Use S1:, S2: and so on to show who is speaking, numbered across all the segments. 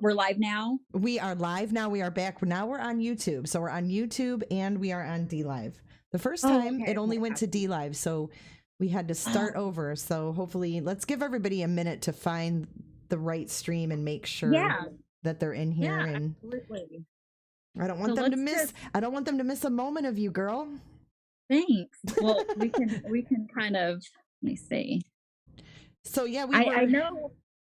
S1: We're live now.
S2: We are live now. We are back. Now we're on YouTube. So we're on YouTube and we are on D Live. The first
S1: Oh,
S2: time
S1: okay,
S2: it only
S1: okay.
S2: went to D Live. So we had to start
S1: Oh,
S2: over. So hopefully, let's give everybody a minute to find the right stream and make sure
S1: yeah,
S2: that they're in here.
S1: yeah,
S2: And
S1: absolutely.
S2: I don't
S1: So
S2: want them to
S1: let's
S2: miss,
S1: just
S2: I don't want them to miss a moment of you, girl.
S1: thanks. Well, we can kind of let me see.
S2: So yeah, we
S1: I
S2: were,
S1: know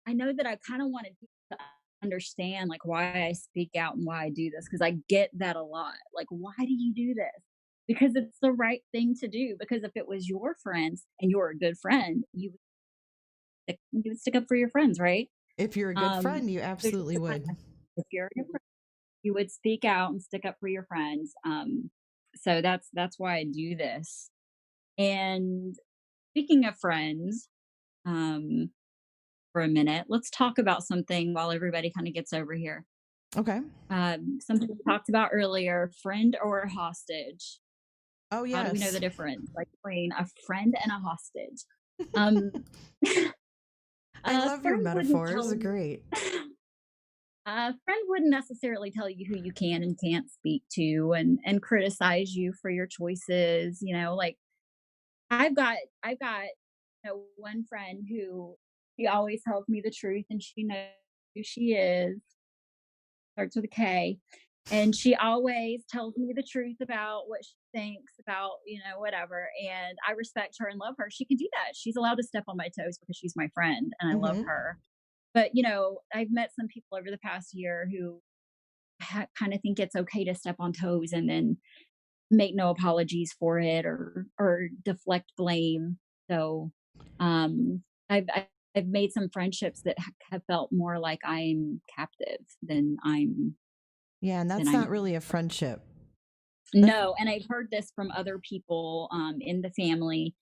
S1: I know that I kind of wanted people to understand like why I speak out and why I do this because I get that a lot. Like, why do you do this? Because it's the right thing to do. Because if it was your friends and you're a good friend, you would stick up for your friends, right?
S2: if you're a good
S1: Um,
S2: friend, you
S1: there's just
S2: absolutely
S1: a
S2: would.
S1: if you're a good friend, you would speak out and stick up for your friends. So that's why I do this. And speaking of friends, um, for a minute, let's talk about something while everybody kind of gets over here.
S2: Okay.
S1: Something we talked about earlier: friend or hostage.
S2: Oh,
S1: How do we know the
S2: yes.
S1: difference, like between a friend and a hostage? Um,
S2: I
S1: a
S2: love your
S1: friend wouldn't
S2: metaphors.
S1: tell
S2: They're
S1: you.
S2: great.
S1: A friend wouldn't necessarily tell you who you can and can't speak to, and criticize you for your choices. Like I've got one friend who she always tells me the truth, and she knows who she is. Starts with a K. And she always tells me the truth about what she thinks about, whatever. And I respect her and love her. She can do that. She's allowed to step on my toes because she's my friend and I love
S2: Hmm.
S1: her. But, I've met some people over the past year who kind of think it's okay to step on toes and then make no apologies for it or deflect blame. So, um, I've made some friendships that have felt more like I'm captive
S2: Yeah, and
S1: than
S2: that's
S1: I'm.
S2: not really a friendship. That's
S1: No, and I've heard this from other people, in the family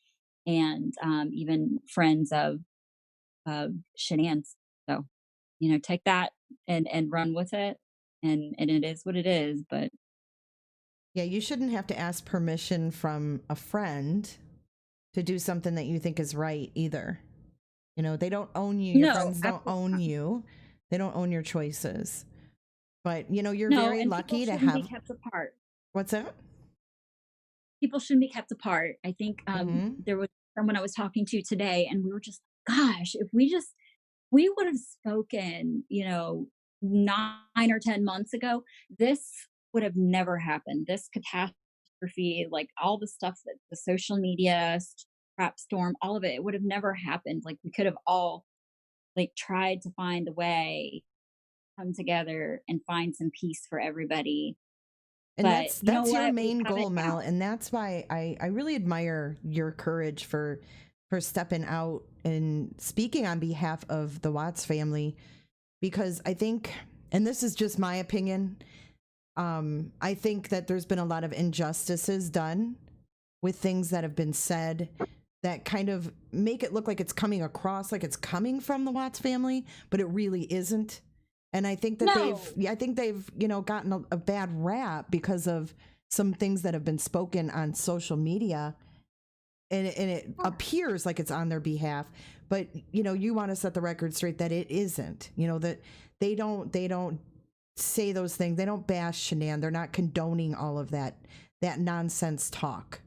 S1: and, even friends of shenanigans. So, take that and run with it, and it is what it is, but
S2: Yeah, you shouldn't have to ask permission from a friend to do something that you think is right either. They don't own you. Your
S1: no,
S2: friends don't
S1: absolutely
S2: own
S1: not.
S2: you. They don't own your choices. But, you're
S1: No,
S2: very
S1: and people
S2: lucky to
S1: shouldn't be
S2: have
S1: kept apart.
S2: what's that?
S1: People shouldn't be kept apart. I think,
S2: Mhm.
S1: there was someone I was talking to today, and we were just, gosh, if we would have spoken, 9 or 10 months ago, this would have never happened. This catastrophe, like all the stuff that the social media crap storm, all of it, it would have never happened. Like we could have all like tried to find a way, come together and find some peace for everybody.
S2: And
S1: But
S2: that's
S1: you know
S2: that's your
S1: what? We
S2: main
S1: have it
S2: goal, Mel,
S1: now.
S2: and that's why I really admire your courage for stepping out and speaking on behalf of the Watts family because I think, and this is just my opinion, I think that there's been a lot of injustices done with things that have been said that kind of make it look like it's coming across like it's coming from the Watts family, but it really isn't. And I think that
S1: No.
S2: I think they've, gotten a bad rap because of some things that have been spoken on social media, and it appears like it's on their behalf, but you want to set the record straight that it isn't. That they don't say those things. They don't bash Shanann. They're not condoning all of that nonsense talk.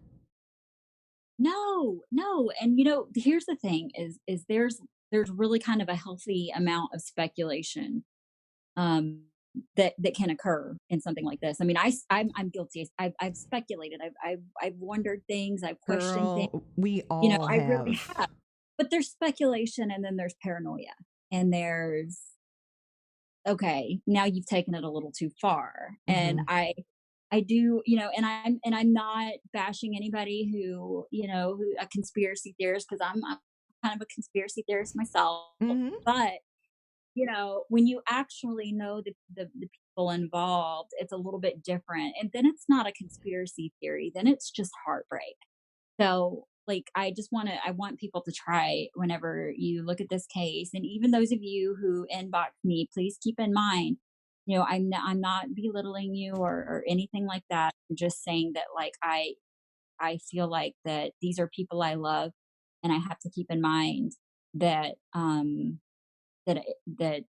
S1: No, no. And here's the thing is there's really kind of a healthy amount of speculation um that can occur in something like this. I mean, I'm guilty. I've speculated. I've wondered things. I've questioned things.
S2: Girl, we all
S1: I really
S2: have.
S1: have. But there's speculation and then there's paranoia. And there's okay, now you've taken it a little too far. And
S2: Hmm.
S1: I do, and I'm not bashing anybody who a conspiracy theorist because I'm kind of a conspiracy theorist myself.
S2: Hmm.
S1: But when you actually know the people involved, it's a little bit different. And then it's not a conspiracy theory, then it's just heartbreak. So, like, I want people to try whenever you look at this case. And even those of you who inbox me, please keep in mind, I'm not belittling you or anything like that. I'm just saying that, like, I feel like that these are people I love, and I have to keep in mind that, that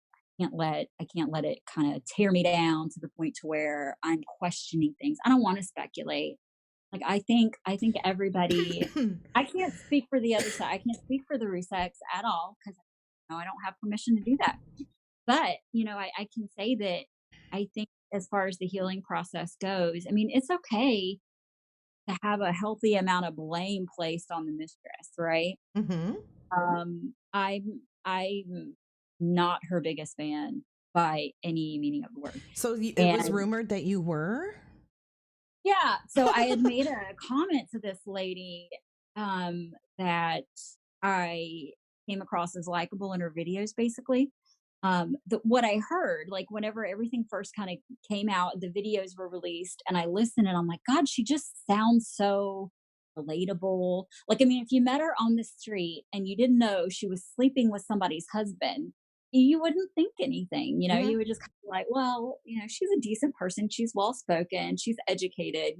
S1: I can't let it kind of tear me down to the point to where I'm questioning things. I don't want to speculate. Like I think everybody I can't speak for the other side. I can't speak for the Rusex at all because I don't have permission to do that. But, I can say that I think as far as the healing process goes, I mean, it's okay to have a healthy amount of blame placed on the mistress, right?
S2: Hmm.
S1: I'm not her biggest fan by any meaning of the word.
S2: So it was
S1: And
S2: rumored that you were?
S1: yeah, so I had made a comment to this lady that I came across as likable in her videos, basically. What I heard, like whenever everything first kind of came out, the videos were released, and I listened, and I'm like, God, she just sounds so relatable. Like, I mean, if you met her on the street and you didn't know she was sleeping with somebody's husband, you wouldn't think anything.
S2: Yeah.
S1: You would just kind of like, well, she's a decent person. She's well spoken. She's educated.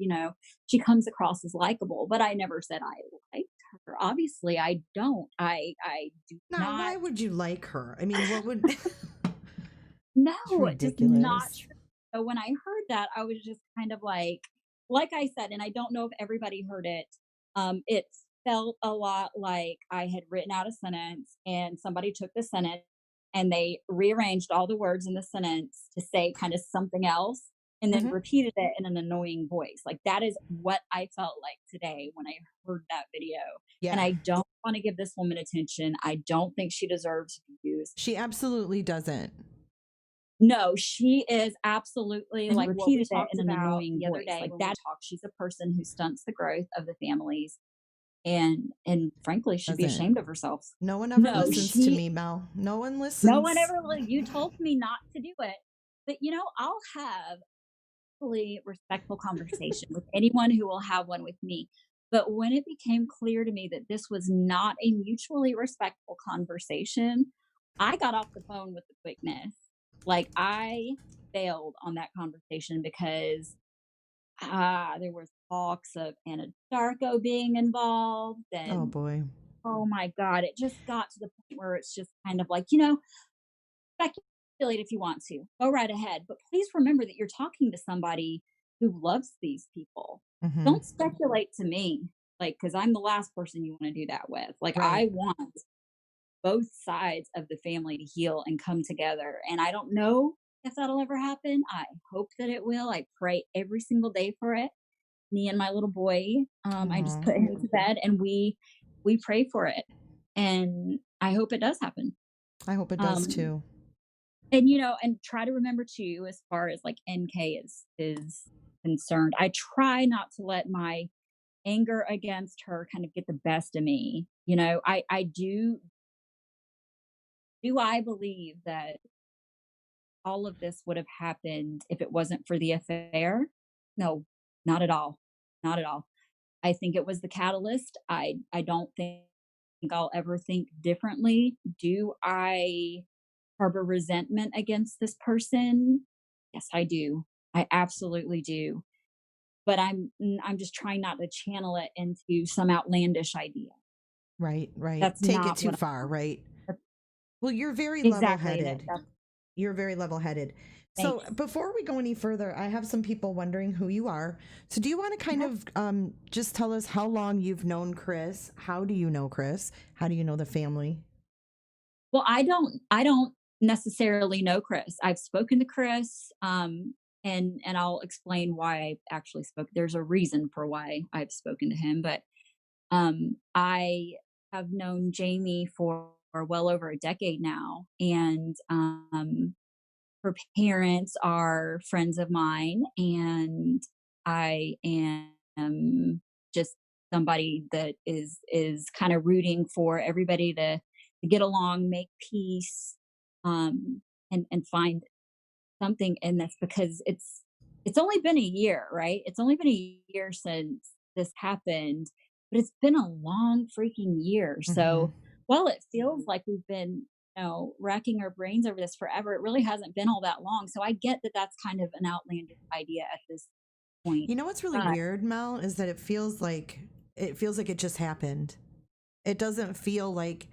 S1: She comes across as likable. But I never said I liked her. Obviously, I don't. I do
S2: Now,
S1: not.
S2: why would you like her? I mean, what would
S1: No,
S2: it's
S1: just not
S2: ridiculous.
S1: true. So when I heard that, I was just kind of like I said, and I don't know if everybody heard it. It felt a lot like I had written out a sentence and somebody took the sentence and they rearranged all the words in the sentence to say kind of something else and then
S2: Hmm.
S1: repeated it in an annoying voice. Like that is what I felt like today when I heard that video. And
S2: Yeah.
S1: I don't want to give this woman attention. I don't think she deserves to be used.
S2: She absolutely doesn't.
S1: No, she is absolutely,
S2: And
S1: like, what we
S2: repeated it
S1: talked
S2: in an
S1: about
S2: annoying
S1: the other
S2: voice.
S1: day
S2: Like
S1: when we
S2: that
S1: talked. She's a person who stunts the growth of the families and frankly should be
S2: doesn't.
S1: ashamed of herself.
S2: No one ever
S1: No,
S2: listens to
S1: she
S2: me, Mel. No one
S1: no one
S2: listens.
S1: ever you told me not to do it. But, I'll have fully respectful conversation with anyone who will have one with me. But when it became clear to me that this was not a mutually respectful conversation, I got off the phone with the quickness. Like I failed on that conversation because there was talks of Anna Darko being involved,
S2: Oh
S1: and
S2: boy.
S1: oh my god, it just got to the point where it's just kind of like, speculate if you want to. Go right ahead. But please remember that you're talking to somebody who loves these people.
S2: Hmm.
S1: Don't speculate to me, like, because I'm the last person you want to do that with. Like,
S2: Right.
S1: I want both sides of the family to heal and come together. And I don't know if that'll ever happen. I hope that it will. I pray every single day for it. Me and my little boy, I just
S2: Oh,
S1: put him to bed and we pray for it. And I hope it does happen.
S2: I hope it does
S1: Um,
S2: too.
S1: and and try to remember too, as far as like NK is concerned, I try not to let my anger against her kind of get the best of me. I do I believe that all of this would have happened if it wasn't for the affair? No, not at all. Not at all. I think it was the catalyst. I don't think I'll ever think differently. Do I harbor resentment against this person? Yes, I do. I absolutely do. But I'm just trying not to channel it into some outlandish idea.
S2: Right, right.
S1: That's
S2: Take it
S1: not
S2: too
S1: what
S2: far, right?
S1: I
S2: Well, you're very level
S1: exactly that.
S2: headed.
S1: That's
S2: You're very level headed. So
S1: thanks.
S2: before we go any further, I have some people wondering who you are. So do you want to kind
S1: Yeah.
S2: of just tell us how long you've known Chris? How do you know Chris? How do you know the family?
S1: Well, I don't necessarily know Chris. I've spoken to Chris, and I'll explain why I actually spoke. There's a reason for why I've spoken to him, but I have known Jamie for well over a decade now, and her parents are friends of mine, and I am just somebody that is kind of rooting for everybody to get along, make peace, and find something in this because it's only been a year, right? It's only been a year since this happened, but it's been a long freaking year.
S2: Mm-hmm.
S1: So while it feels like we've been, racking our brains over this forever, it really hasn't been all that long. So I get that that's kind of an outlandish idea at this point.
S2: You know what's really
S1: But
S2: weird, Mel, is that it feels like it just happened. It doesn't feel like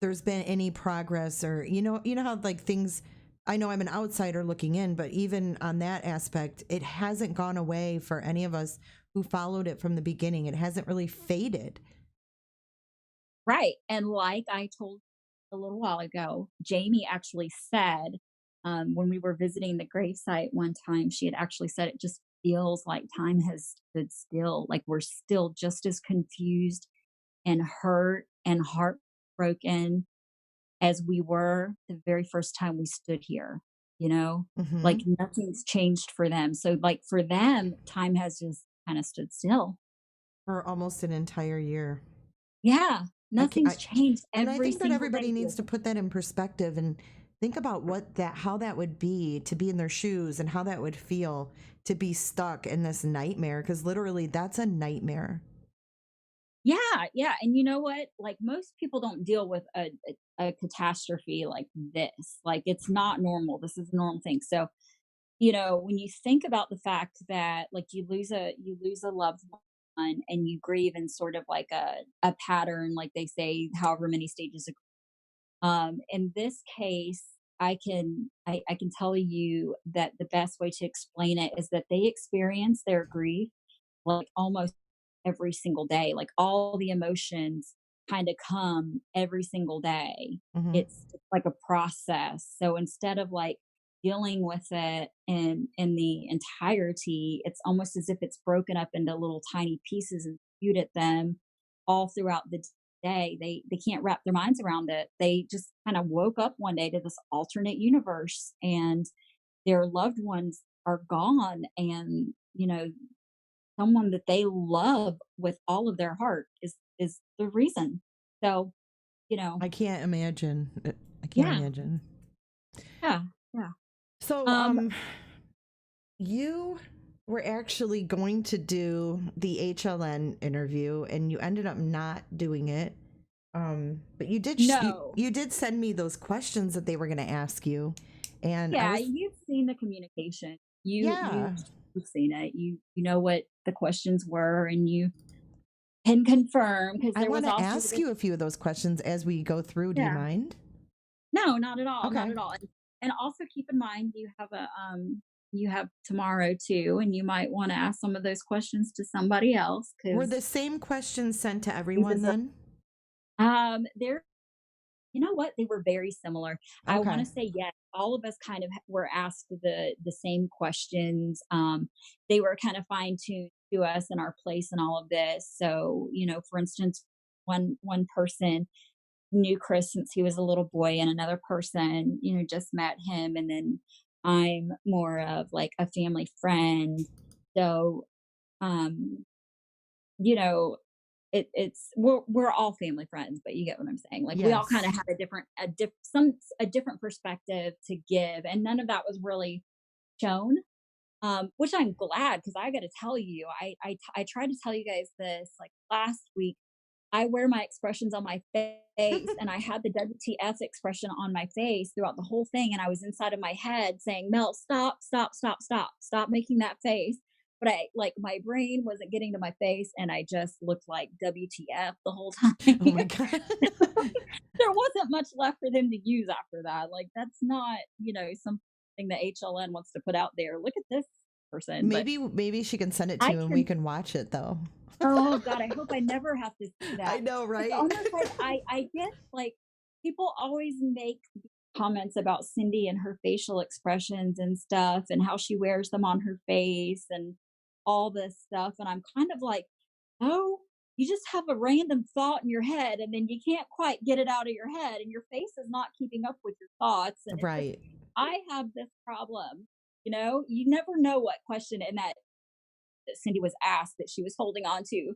S2: there's been any progress or you know how like things I know I'm an outsider looking in, but even on that aspect, it hasn't gone away for any of us who followed it from the beginning. It hasn't really faded.
S1: Right, and like I told a little while ago, Jamie actually said, when we were visiting the gravesite one time, she had actually said it just feels like time has stood still, like we're still just as confused and hurt and heartbroken as we were the very first time we stood here, you know? Like
S2: Hmm.
S1: nothing's changed for them. So, like, for them, time has just kind of stood still.
S2: For almost an entire year.
S1: Yeah,
S2: I, ca-
S1: nothing's
S2: I
S1: changed
S2: and I
S1: every
S2: think that
S1: single
S2: everybody
S1: day
S2: needs
S1: here.
S2: to put that in perspective and think about how that would be to be in their shoes and how that would feel to be stuck in this nightmare, because literally that's a nightmare.
S1: Yeah, yeah, and you know what? Like, most people don't deal with a catastrophe like this. Like, it's not normal. This is a normal thing. So, when you think about the fact that, like, you lose a loved one and you grieve in sort of like a pattern, like they say, however many stages of in this case, I can tell you that the best way to explain it is that they experience their grief like almost every single day. Like all the emotions kind of come every single day.
S2: Hmm.
S1: It's like a process. So instead of like dealing with it in the entirety, it's almost as if it's broken up into little tiny pieces and spewed at them all throughout the day. They can't wrap their minds around it. They just kind of woke up one day to this alternate universe and their loved ones are gone and someone that they love with all of their heart is the reason. So, you know,
S2: I can't imagine. I can't
S1: yeah,
S2: imagine.
S1: yeah, yeah.
S2: So,
S1: Um,
S2: you were actually going to do the HLN interview, and you ended up not doing it. But
S1: no.
S2: you did send me those questions that they were going to ask you, and I
S1: Yeah,
S2: was
S1: you've seen the communication.
S2: yeah.
S1: You've seen it. You know what the questions were and you can confirm because
S2: I
S1: there
S2: want
S1: was
S2: to
S1: also
S2: ask
S1: this.
S2: you a few of those questions as we go through. Do you
S1: Yeah.
S2: mind?
S1: No, not at all, not
S2: Okay.
S1: at all. And also keep in mind you have tomorrow too, and you might want to ask some of those questions to somebody else
S2: Were
S1: because
S2: the same questions sent to
S1: these
S2: everyone
S1: is a
S2: then?
S1: they're you know what? They were very similar. I
S2: Okay.
S1: wanna say yes, all of us kind of were asked the same questions. They were kind of fine-tuned to us and our place in all of this. So, for instance, one person knew Chris since he was a little boy, and another person, just met him, and then I'm more of, like, a family friend. So, um, you know, it's we're all family friends, but you get what I'm saying. Like we all kind of
S2: Yes.
S1: had a different perspective to give, and none of that was really shown. Which I'm glad because I got to tell you, I tried to tell you guys this like last week. I wear my expressions on my face, and I had the WTF expression on my face throughout the whole thing, and I was inside of my head saying, "Mel, stop, stop, stop, stop, stop making that face." But I like my brain wasn't getting to my face, and I just looked like WTF the whole time.
S2: Oh my god.
S1: There wasn't much left for them to use after that. Like that's not, something that HLN wants to put out there. Look at this person, but
S2: Maybe she can send it to
S1: I
S2: you and we
S1: can
S2: can watch it though.
S1: oh god, I hope I never have to see
S2: I
S1: that.
S2: know,
S1: It's
S2: right?
S1: almost like I get like people always make comments about Cindy and her facial expressions and stuff and how she wears them on her face and all this stuff. And I'm kind of like, oh, you just have a random thought in your head and then you can't quite get it out of your head and your face is not keeping up with your thoughts. And it's just,
S2: Right.
S1: I have this problem. You never know what question in that Cindy was asked that she was holding on to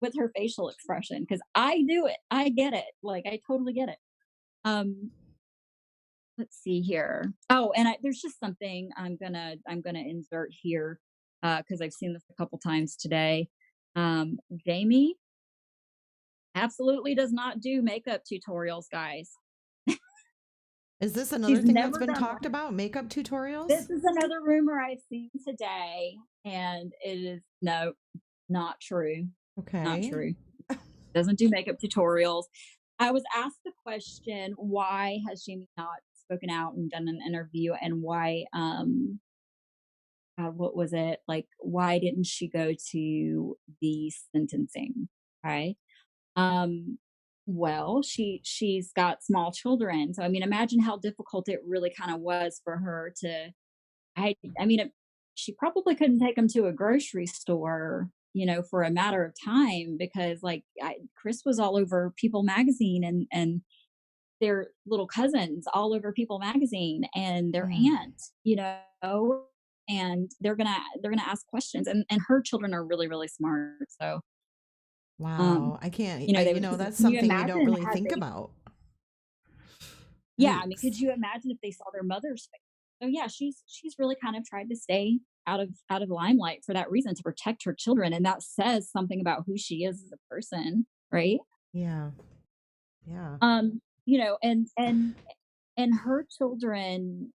S1: with her facial expression because I do it. I get it. Like I totally get it. Um, let's see here. Oh, and there's just something I'm gonna insert here because I've seen this a couple times today. Jamie absolutely does not do makeup tutorials, guys.
S2: Is this another
S1: She's
S2: thing that's
S1: never
S2: been
S1: done
S2: talked
S1: one.
S2: about? Makeup tutorials?
S1: This is another rumor I've seen today, and it is no, not true. Not
S2: Okay.
S1: true. Doesn't do makeup tutorials. I was asked the question, why has Jamie not spoken out and done an interview and why, what was it? Like, why didn't she go to the sentencing? Right. Um, well, she's got small children. So I mean, imagine how difficult it really kind of was for her to I mean, she probably couldn't take them to a grocery store, for a matter of time because like Chris was all over People magazine and their little cousins all over People magazine and their
S2: Mm.
S1: aunt, and they're gonna ask questions and her children are really, really smart. So
S2: Wow. I can't,
S1: they
S2: you
S1: would
S2: know, that's
S1: can you
S2: something you don't
S1: imagine
S2: really
S1: had
S2: think
S1: they
S2: about.
S1: yeah, I mean, could
S2: Yikes.
S1: you imagine if they saw their mother's face? So yeah, she's really kind of tried to stay out of the limelight for that reason to protect her children, and that says something about who she is as a person, right?
S2: Yeah. Yeah.
S1: And her children,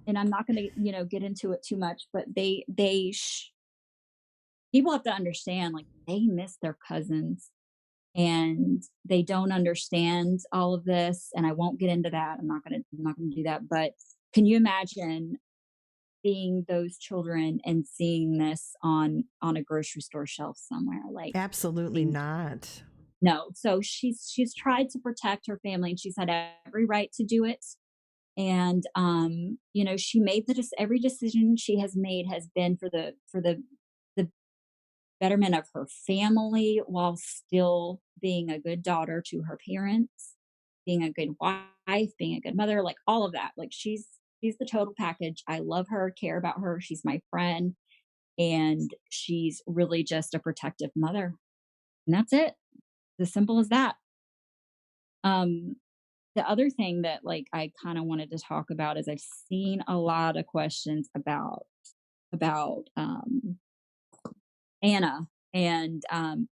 S1: and I'm not going to get into it too much, but people have to understand like they miss their cousins and they don't understand all of this, and I won't get into that. I'm not going to do that, but can you imagine being those children and seeing this on a grocery store shelf somewhere like
S2: Absolutely
S1: being
S2: not.
S1: no. So she's tried to protect her family and she's had every right to do it. And she made every decision she has made has been for the betterment of her family while still being a good daughter to her parents, being a good wife, being a good mother, like all of that. Like she's the total package. I love her, care about her. She's my friend, and she's really just a protective mother. And that's it. As simple as that. Um the other thing that like I kind of wanted to talk about is I've seen a lot of questions about Anna. And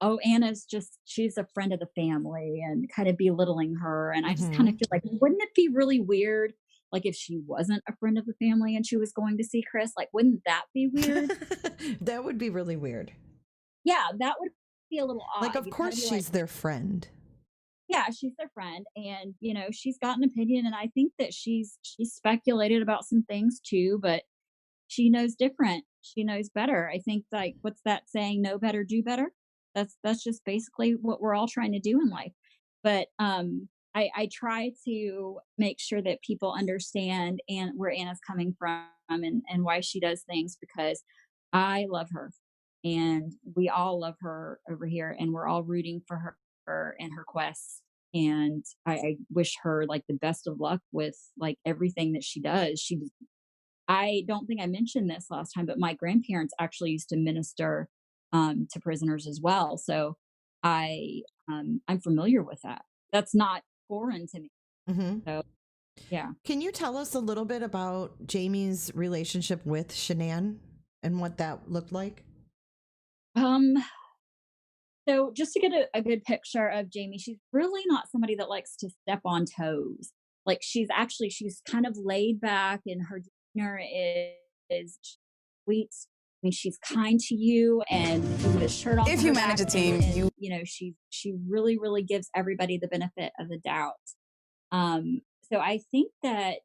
S1: oh, Anna's just she's a friend of the family and kind of belittling her. And I just kind of
S2: Hmm.
S1: feel like wouldn't it be really weird like if she wasn't a friend of the family and she was going to see Chris? Like, wouldn't that be weird?
S2: That would be really weird.
S1: Yeah, that would be a little
S2: Like,
S1: odd.
S2: of
S1: You'd kind
S2: course
S1: of be like,
S2: she's their friend.
S1: yeah, she's their friend, and she's got an opinion, and I think that she's speculated about some things too, but she knows different. She knows better. I think like what's that saying? Know better, do better. That's just basically what we're all trying to do in life. But I try to make sure that people understand and where Anna's coming from and why she does things because I love her and we all love her over here and we're all rooting for her and her quest. And I wish her like the best of luck with like everything that she does. I don't think I mentioned this last time, but my grandparents actually used to minister to prisoners as well. So I'm familiar with that. That's not foreign to me.
S2: Hmm.
S1: So yeah.
S2: Can you tell us a little bit about Jamie's relationship with Shanann and what that looked like?
S1: Um, so just to get a good picture of Jamie, she's really not somebody that likes to step on toes. Like she's kind of laid back and her demeanor is sweet. I mean, she's kind to you and you put a shirt on
S3: If you
S1: her
S3: manage
S1: back
S3: a team,
S1: and she really, really gives everybody the benefit of the doubt. So I think that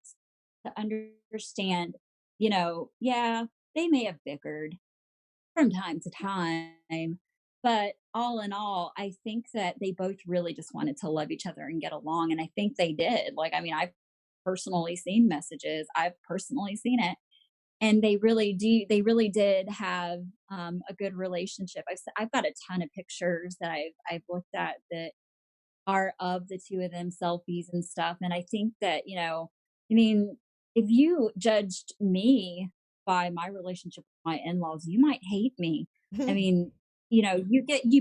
S1: to understand, yeah, they may have bickered from time to time. But all in all, I think that they both really just wanted to love each other and get along. And I think they did. Like, I mean, I've personally seen messages, I've personally seen it. And they really did have a good relationship. I've got a ton of pictures that I've looked at that are of the two of them selfies and stuff. And I think that, I mean, if you judged me by my relationship with my in-laws, you might hate me. I mean, you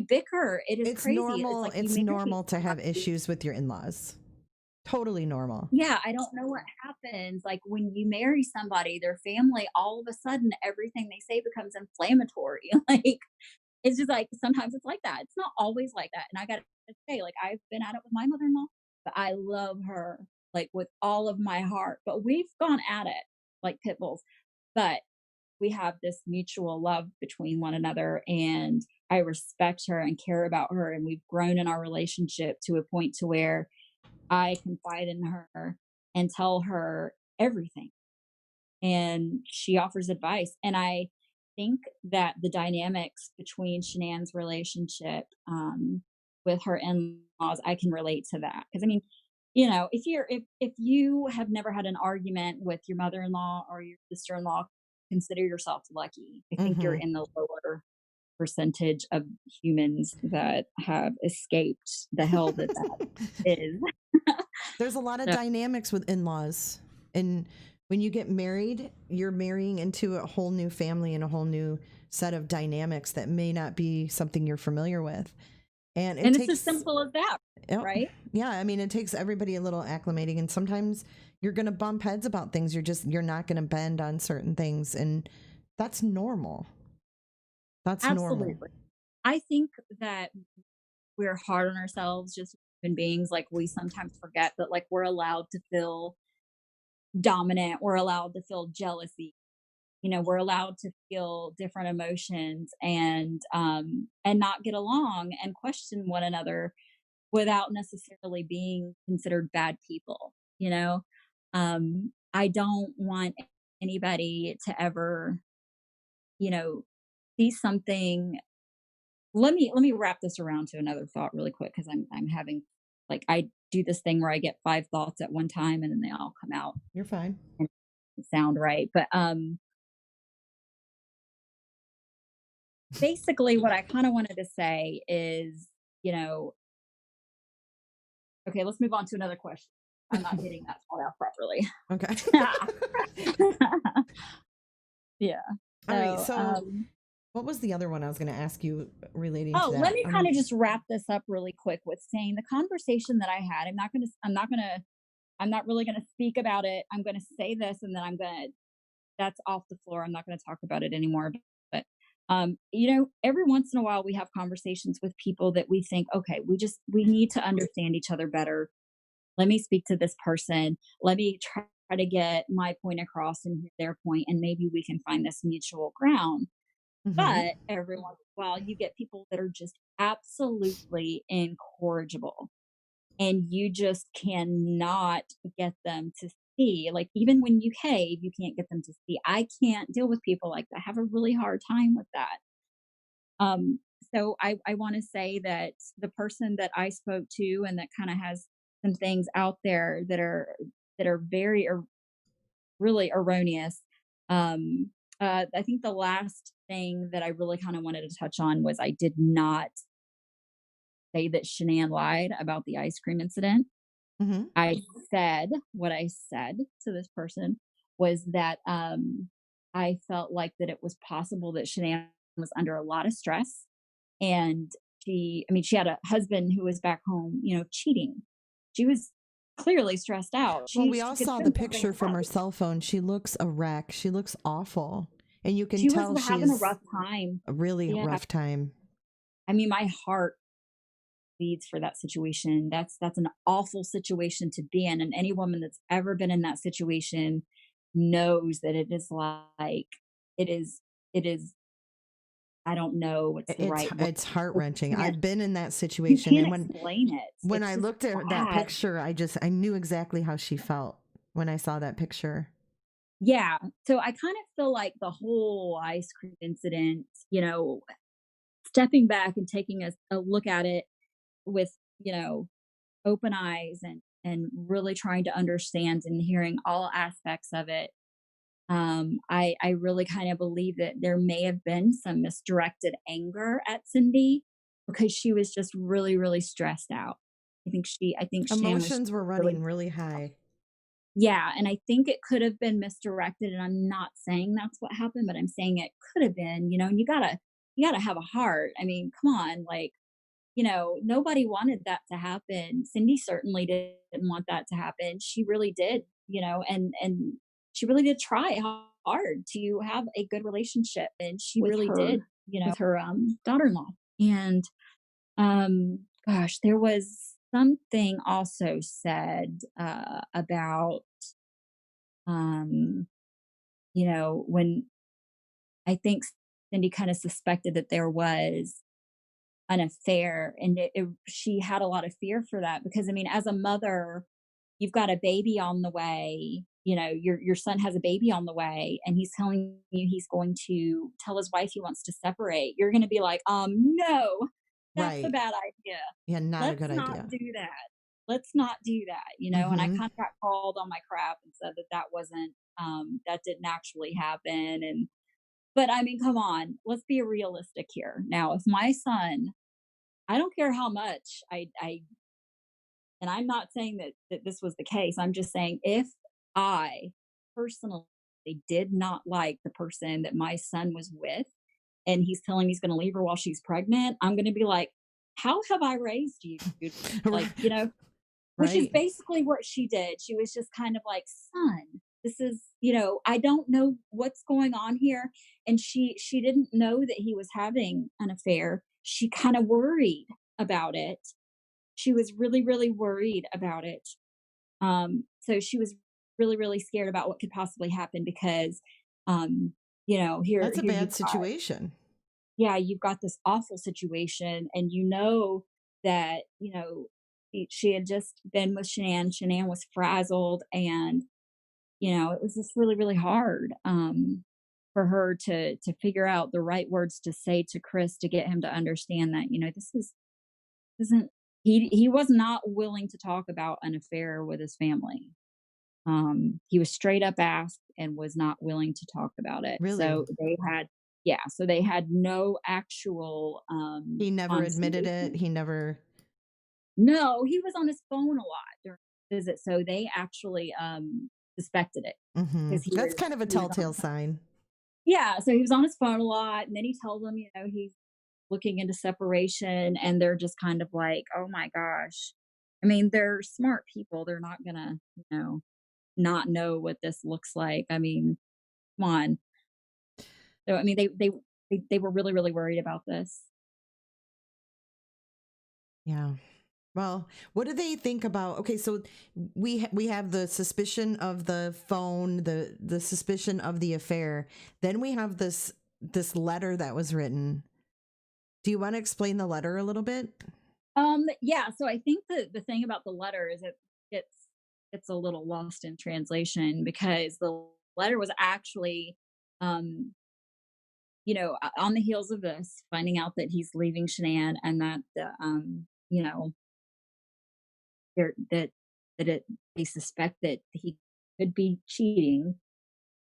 S1: bicker. It is
S2: It's
S1: crazy. It's
S2: normal.
S1: like you
S2: It's
S1: marry
S2: normal to have
S1: somebody.
S2: issues with your in-laws. Totally normal.
S1: Yeah, I don't know what happens. Like when you marry somebody, their family, all of a sudden everything they say becomes inflammatory. Like it's just like sometimes it's like that. It's not always like that. And I gotta say, like I've been at it with my mother-in-law, but I love her like with all of my heart. But we've gone at it like pit bulls. But we have this mutual love between one another and I respect her and care about her. And we've grown in our relationship to a point to where I confide in her and tell her everything. And she offers advice. And I think that the dynamics between Shanann's relationship with her in-laws, I can relate to that. Because I mean, if you have never had an argument with your mother-in-law or your sister-in-law, consider yourself lucky. I think you're
S2: Hmm.
S1: in the lower percentage of humans that have escaped the hell that is.
S2: There's a lot of
S1: So,
S2: dynamics with in-laws. And when you get married, you're marrying into a whole new family and a whole new set of dynamics that may not be something you're familiar with. And it
S1: and it's as
S2: takes,
S1: simple as that,
S2: yep,
S1: right?
S2: yeah, I mean, it takes everybody a little acclimating. And sometimes you're going to bump heads about things. You're not going to bend on certain things. And that's normal. That's normal.
S1: Absolutely. I think that we're hard on ourselves just as human beings. Like we sometimes forget that like we're allowed to feel dominant, we're allowed to feel jealousy, we're allowed to feel different emotions and not get along and question one another without necessarily being considered bad people, you know? I don't want anybody to ever, you know, see something. Let me wrap this around to another thought really quick because I'm having like I do this thing where I get 5 thoughts at one time and then they all come out
S2: You're fine.
S1: and sound right. But basically what I kind of wanted to say is, you know, okay, let's move on to another question. I'm not getting that thought out properly.
S2: Okay.
S1: Yeah.
S2: All right.
S1: So,
S2: So, what was the other one I was going to ask you relating to
S1: oh, let
S2: that?
S1: me kind of just wrap this up really quick with saying the conversation that I had. I'm not really going to speak about it. I'm going to say this and then that's off the floor. I'm not going to talk about it anymore. But, every once in a while we have conversations with people that we think, okay, we need to understand each other better. Let me speak to this person. Let me try to get my point across and hear their point, and maybe we can find this mutual ground.
S2: Hmm.
S1: But every once in a while, you get people that are just absolutely incorrigible and you just cannot get them to see. Like, even when you cave, you can't get them to see. I can't deal with people like that. I have a really hard time with that. So I want to say that the person that I spoke to and that kind of has some things out there that are very really erroneous. Um, I think the last thing that I really kind of wanted to touch on was I did not say that Shanann lied about the ice cream incident.
S2: Hmm.
S1: I said what I said to this person was that I felt like that it was possible that Shanann was under a lot of stress and she had a husband who was back home, cheating. She was clearly stressed out.
S2: Well,
S1: She
S2: we
S1: she
S2: all
S1: could
S2: saw the
S1: send something
S2: picture from
S1: out.
S2: her cell phone. She looks a wreck. She looks awful. And you can
S1: She was
S2: tell
S1: having a
S2: she's
S1: rough time.
S2: a really
S1: Yeah.
S2: rough time.
S1: I mean, my heart bleeds for that situation. That's an awful situation to be in, and any woman that's ever been in that situation knows that it is like it is I don't know what's the
S2: It's
S1: right word.
S2: it's heart
S1: You
S2: wrenching.
S1: can't
S2: I've been in that
S1: you
S2: situation,
S1: can't
S2: and
S1: explain it.
S2: when
S1: It's
S2: I
S1: just
S2: looked at that
S1: sad.
S2: picture, I knew exactly how she felt when I saw that picture.
S1: Yeah. So I kind of feel like the whole ice cream incident, stepping back and taking a look at it with, open eyes and really trying to understand and hearing all aspects of it. I really kind of believe that there may have been some misdirected anger at Cindy because she was just really, really stressed out. I think Shan was
S2: Emotions were
S1: really,
S2: running really high.
S1: yeah, and I think it could have been misdirected. And I'm not saying that's what happened, but I'm saying it could have been. And you gotta have a heart. I mean, come on, like, nobody wanted that to happen. Cindy certainly didn't want that to happen. She really did, and she really did try hard to have a good relationship, and she
S2: With
S1: really
S2: her
S1: did, with her daughter-in-law. And gosh, there was something also said about um, when I think Cindy kind of suspected that there was an affair and she had a lot of fear for that because I mean as a mother you've got a baby on the way, your son has a baby on the way, and he's telling you he's going to tell his wife he wants to separate, you're gonna be like, no, that's a
S2: Right.
S1: bad idea.
S2: Yeah, not a
S1: Let's
S2: good
S1: not
S2: idea.
S1: do that. Let's not do that. And I
S2: Mhm.
S1: kinda got called on my crap and said that that wasn't, that didn't actually happen, but I mean, come on, let's be realistic here. Now, if my son, I don't care how much and I'm not saying that this was the case. I'm just saying if I personally did not like the person that my son was with, and he's telling me he's going to leave her while she's pregnant, I'm going to be like, how have I raised you? Like, which is
S2: Right.
S1: basically what she did. She was just kind of like, son, this is, I don't know what's going on here. And she didn't know that he was having an affair. She kind of worried about it. She was really, really worried about it. So she was really, really scared about what could possibly happen because, here,
S2: That's a
S1: here
S2: bad
S1: you've got,
S2: situation.
S1: yeah, you've got this awful situation, and that, she had just been with Shanann. Shanann was frazzled, and it was just really, really hard for her to figure out the right words to say to Chris to get him to understand that isn't he was not willing to talk about an affair with his family. He was straight up asked and was not willing to talk about it.
S2: Really.
S1: So they had no actual
S2: He never admitted it.
S1: conversation.
S2: He never.
S1: No, he was on his phone a lot during the visit, so they actually suspected it because
S2: That's kind of a
S1: he was on
S2: telltale sign.
S1: yeah, so he was on his phone a lot, and then he told them, he's looking into separation, and they're just kind of like, "Oh my gosh." I mean, they're smart people. They're not gonna, not know what this looks like. I mean, come on. So, I mean, they were really, really worried about this.
S2: Yeah. Well, what do they think about? Okay, so we have the suspicion of the phone, the suspicion of the affair. Then we have this letter that was written. Do you want to explain the letter a little bit?
S1: Yeah, so I think the thing about the letter is it's it's a little lost in translation because the letter was actually, um, on the heels of this, finding out that he's leaving Shanann and that that they suspect that he could be cheating.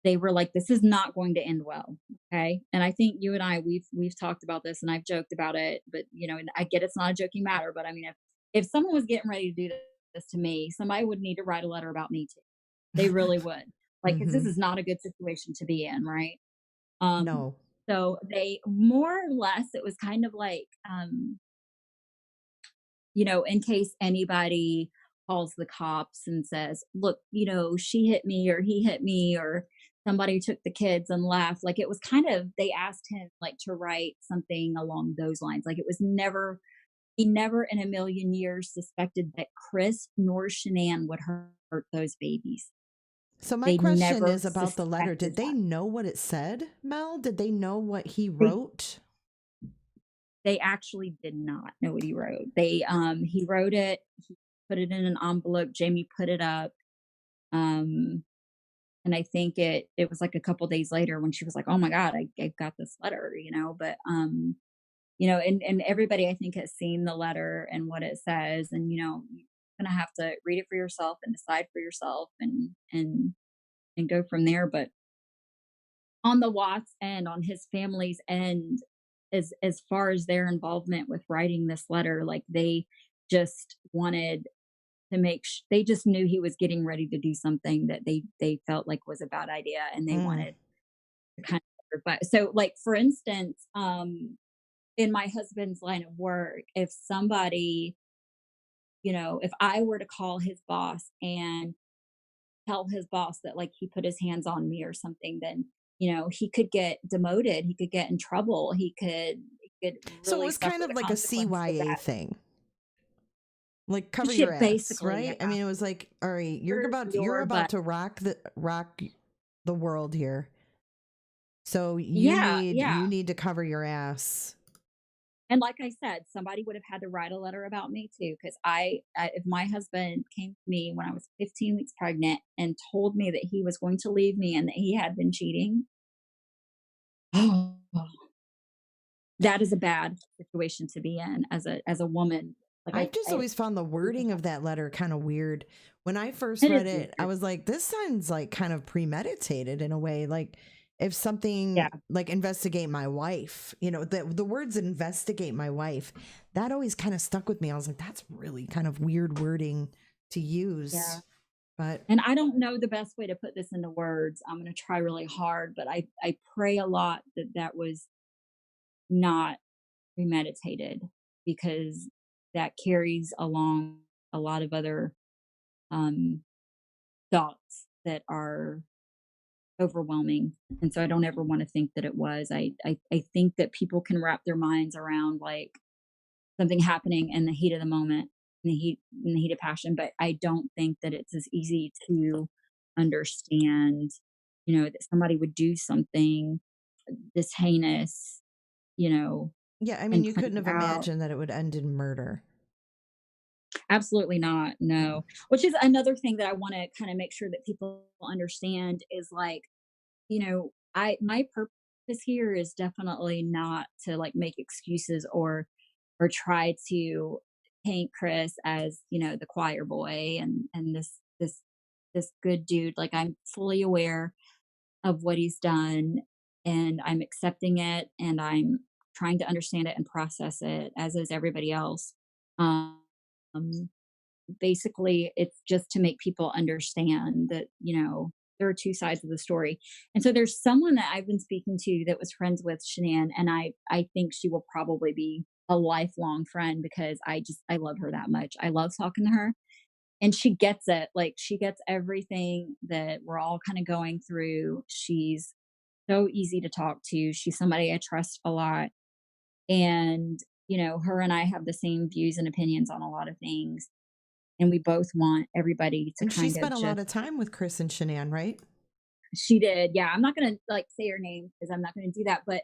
S1: They were like, "This is not going to end well." Okay, and I think you and I we've talked about this, and I've joked about it, but and I get it's not a joking matter, but I mean, if someone was getting ready to do this to me, somebody would need to write a letter about me too. They really would, like, because this
S2: Mm-hmm.
S1: is not a good situation to be in, right? Um,
S2: No.
S1: so they more or less, it was kind of like, in case anybody calls the cops and says, "Look, she hit me or he hit me or somebody took the kids and left." Like it was kind of they asked him like to write something along those lines. Like it was never he never in a million years suspected that Chris nor Shanann would hurt those babies.
S2: So my
S1: They
S2: question
S1: never
S2: is about the letter.
S1: suspected
S2: Did they
S1: that.
S2: know what it said, Mel? Did they know what he
S1: They
S2: wrote?
S1: they actually did not know what he wrote. He wrote it, he put it in an envelope, Jamie put it up. Um And I think it was like a couple days later when she was like, "Oh my god, I got this letter," but and everybody I think has seen the letter and what it says, and you're gonna have to read it for yourself and decide for yourself and go from there. But on the Watts end, on his family's end, as far as their involvement with writing this letter, like they just wanted to they just knew he was getting ready to do something that they felt like was a bad idea, and they
S2: Mm.
S1: wanted to kind of but so like for instance, in my husband's line of work, if somebody, if I were to call his boss and tell his boss that like he put his hands on me or something, then he could get demoted, he could get in trouble, he could
S2: So it
S1: really
S2: was
S1: suffer
S2: kind of
S1: the
S2: like a
S1: consequences of
S2: CYA
S1: that.
S2: thing. Like cover your
S1: Shit,
S2: ass,
S1: basically,
S2: right? I
S1: yeah.
S2: mean, it was like, all right,
S1: Cover
S2: you're
S1: your
S2: about
S1: butt.
S2: to rock the world here. So
S1: Yeah, yeah.
S2: you need to cover your ass.
S1: And like I said, somebody would have had to write a letter about me too, because if my husband came to me when I was 15 weeks pregnant and told me that he was going to leave me and that he had been cheating, oh, that is a bad situation to be in as a woman. Like
S2: I've just
S1: I
S2: always found the wording of that letter kind of weird. When I first
S1: it is
S2: read it, I
S1: weird.
S2: was like, this sounds like kind of premeditated in a way. Like if
S1: Yeah,
S2: something like investigate my wife, the words investigate my wife, that always kind of stuck with me. I was like, that's really kind of weird wording to
S1: yeah.
S2: use. But
S1: And I don't know the best way to put this into words. I'm gonna try really hard, but I pray a lot that that was not premeditated, because that carries along a lot of other, um, thoughts that are overwhelming, and so I don't ever wanna think that it was. I think that people can wrap their minds around, like, something happening in the heat of the moment, in the heat of passion, but I don't think that it's as easy to understand, that somebody would do something this heinous, you know,
S2: yeah, I mean,
S1: and
S2: you
S1: planned
S2: couldn't have
S1: out.
S2: imagined that it would end in murder.
S1: Absolutely not,
S2: Yeah.
S1: no. Which is another thing that I wanna kinda make sure that people understand is, like, I my purpose here is definitely not to, like, make excuses or try to paint Chris as, the choir boy and this good dude. Like, I'm fully aware of what he's done, and I'm accepting it, and I'm trying to understand it and process it, as is everybody else. Um, Basically, it's just to make people understand that, there are 2 sides of the story. And so there's someone that I've been speaking to that was friends with Shanann, and I think she will probably be a lifelong friend because I love her that much. I love talking to her, and she gets it. Like, she gets everything that we're all kinda going through. She's so easy to talk to. She's somebody I trust a lot, and, her and I have the same views and opinions on a lot of things, and we both want everybody to
S2: And she
S1: kind of
S2: spent a lot
S1: just.
S2: of time with Chris and Shanann, right?
S1: She did, yeah. I'm not gonna, like, say her name because I'm not gonna do that, but,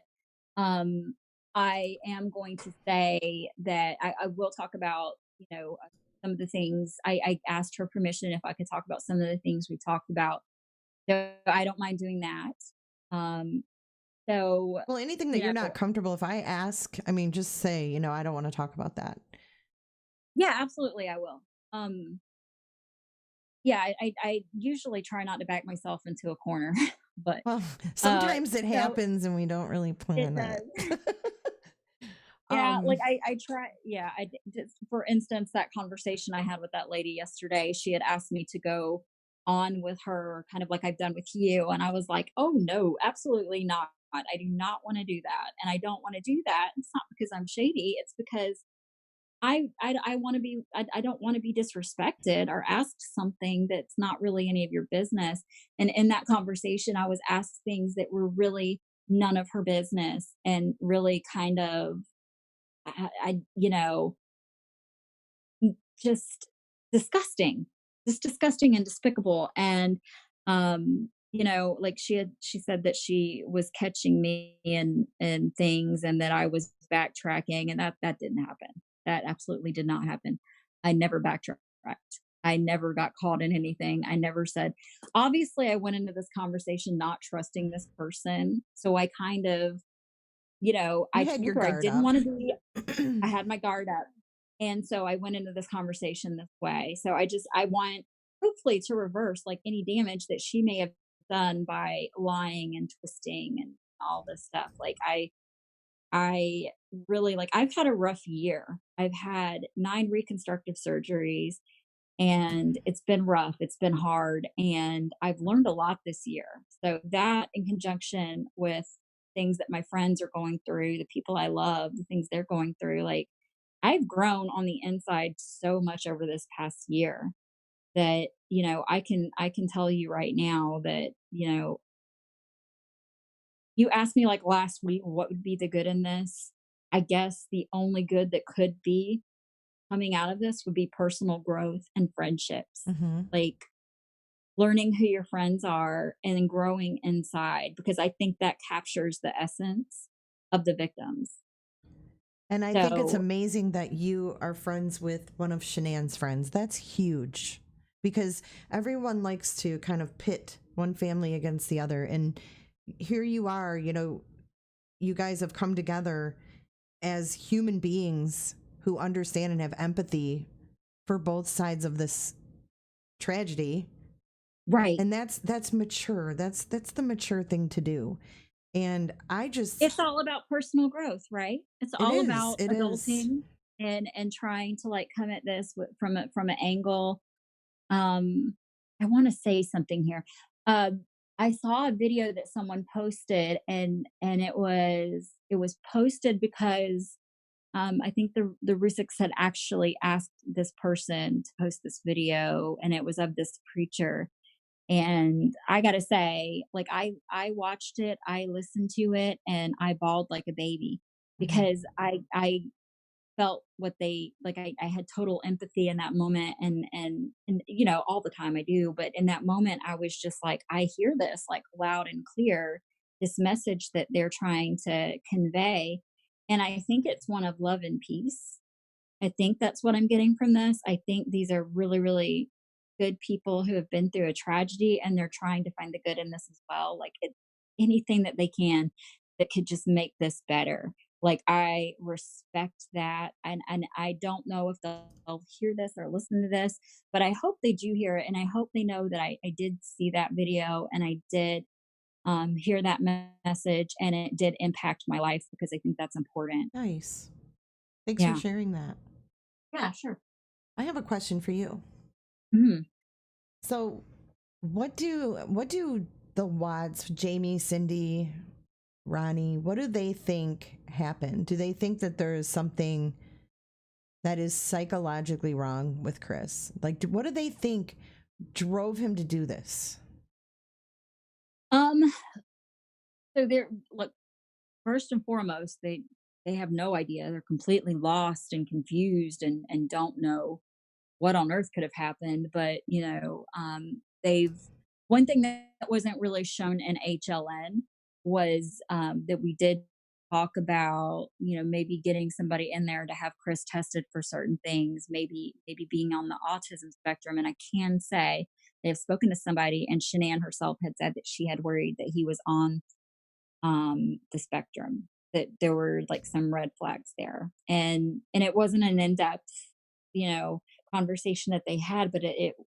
S1: um, I am going to say that I will talk about, some of the things. I asked her permission if I could talk about some of the things we talked about, so I don't mind doing that. Um, so,
S2: Well, anything that
S1: you
S2: you're
S1: know
S2: not comfortable, if I ask, I mean, just say, I don't want to talk about that.
S1: Yeah, absolutely, I will. Um, yeah, I usually try not to back myself into a corner, but,
S2: Well,
S1: uh,
S2: sometimes it
S1: so
S2: happens and we don't really
S1: it
S2: plan
S1: does.
S2: it.
S1: Yeah, like
S2: um,
S1: I try. Yeah, just for instance, that conversation I had with that lady yesterday, she had asked me to go on with her kind of like I've done with you, and I was like, "Oh no, absolutely not. I do not want to do that." And I don't want to do that. It's not because I'm shady, it's because I want to be I don't want to be disrespected or asked something that's not really any of your business. And in that conversation, I was asked things that were really none of her business and really kind of just disgusting, just disgusting and despicable. And, like she said that she was catching me and things and that I was backtracking, and that didn't happen. That absolutely did not happen. I never backtracked. I never got caught in anything. I never said, obviously, I went into this conversation not trusting this person. So I kind of, I
S2: you had
S1: told
S2: your
S1: her I
S2: guard
S1: didn't
S2: up.
S1: want to be. I had my guard up. And so I went into this conversation this way. So I want hopefully to reverse like any damage that she may have done by lying and twisting and all this stuff. Like I really like I've had a rough year. I've had 9 reconstructive surgeries, and it's been rough. It's been hard, and I've learned a lot this year. So that in conjunction with things that my friends are going through, the people I love, the things they're going through, like I've grown on the inside so much over this past year that, I can tell you right now that, you asked me like last week what would be the good in this. I guess the only good that could be coming out of this would be personal growth and friendships.
S2: Hmm.
S1: Like learning who your friends are and then growing inside, because I think that captures the essence of the victims.
S2: And I think it's
S1: So
S2: amazing that you are friends with one of Shanann's friends. That's huge because everyone likes to kind of pit one family against the other. And here you are, you guys have come together as human beings who understand and have empathy for both sides of this tragedy.
S1: right.
S2: And that's mature. That's the mature thing to do. And I just
S1: It's all about personal growth, right? It's
S2: it
S1: all
S2: is.
S1: about
S2: It is.
S1: adulting and trying to like come at this from an angle. I want to say something here. Uh, I saw a video that someone posted, and it was posted because I think the Rusiks had actually asked this person to post this video, and it was of this preacher. And I gotta say, like I watched it, I listened to it, and I bawled like a baby
S2: Mhm.
S1: because I felt what they like. I had total empathy in that moment, and all the time I do, but in that moment I was just like, I hear this like loud and clear, this message that they're trying to convey. And I think it's one of love and peace. I think that's what I'm getting from this. I think these are really, really good people who have been through a tragedy, and they're trying to find the good in this as well. Like anything that they can that could just make this better. Like I respect that, and I don't know if they'll hear this or listen to this, but I hope they do hear it, and I hope they know that I did see that video, and I did hear that message, and it did impact my life because I think that's important.
S2: Nice. Thanks for
S1: Yeah.
S2: sharing that.
S1: Yeah, sure.
S2: I have a question for you.
S1: Mhm.
S2: So, what do the Watts, Jamie, Cindy, Ronnie, what do they think happened? Do they think that there is something that is psychologically wrong with Chris? Like, what do they think drove him to do this?
S1: Um, so they're look, first and foremost, they have no idea. They're completely lost and confused and don't know what on earth could have happened. But they've one thing that wasn't really shown in HLN was that we did talk about, maybe getting somebody in there to have Chris tested for certain things, maybe being on the autism spectrum. And I can say they have spoken to somebody, and Shanann herself had said that she had worried that he was on the spectrum, that there were like some red flags there. And it wasn't an in-depth, you know, conversation that they had, but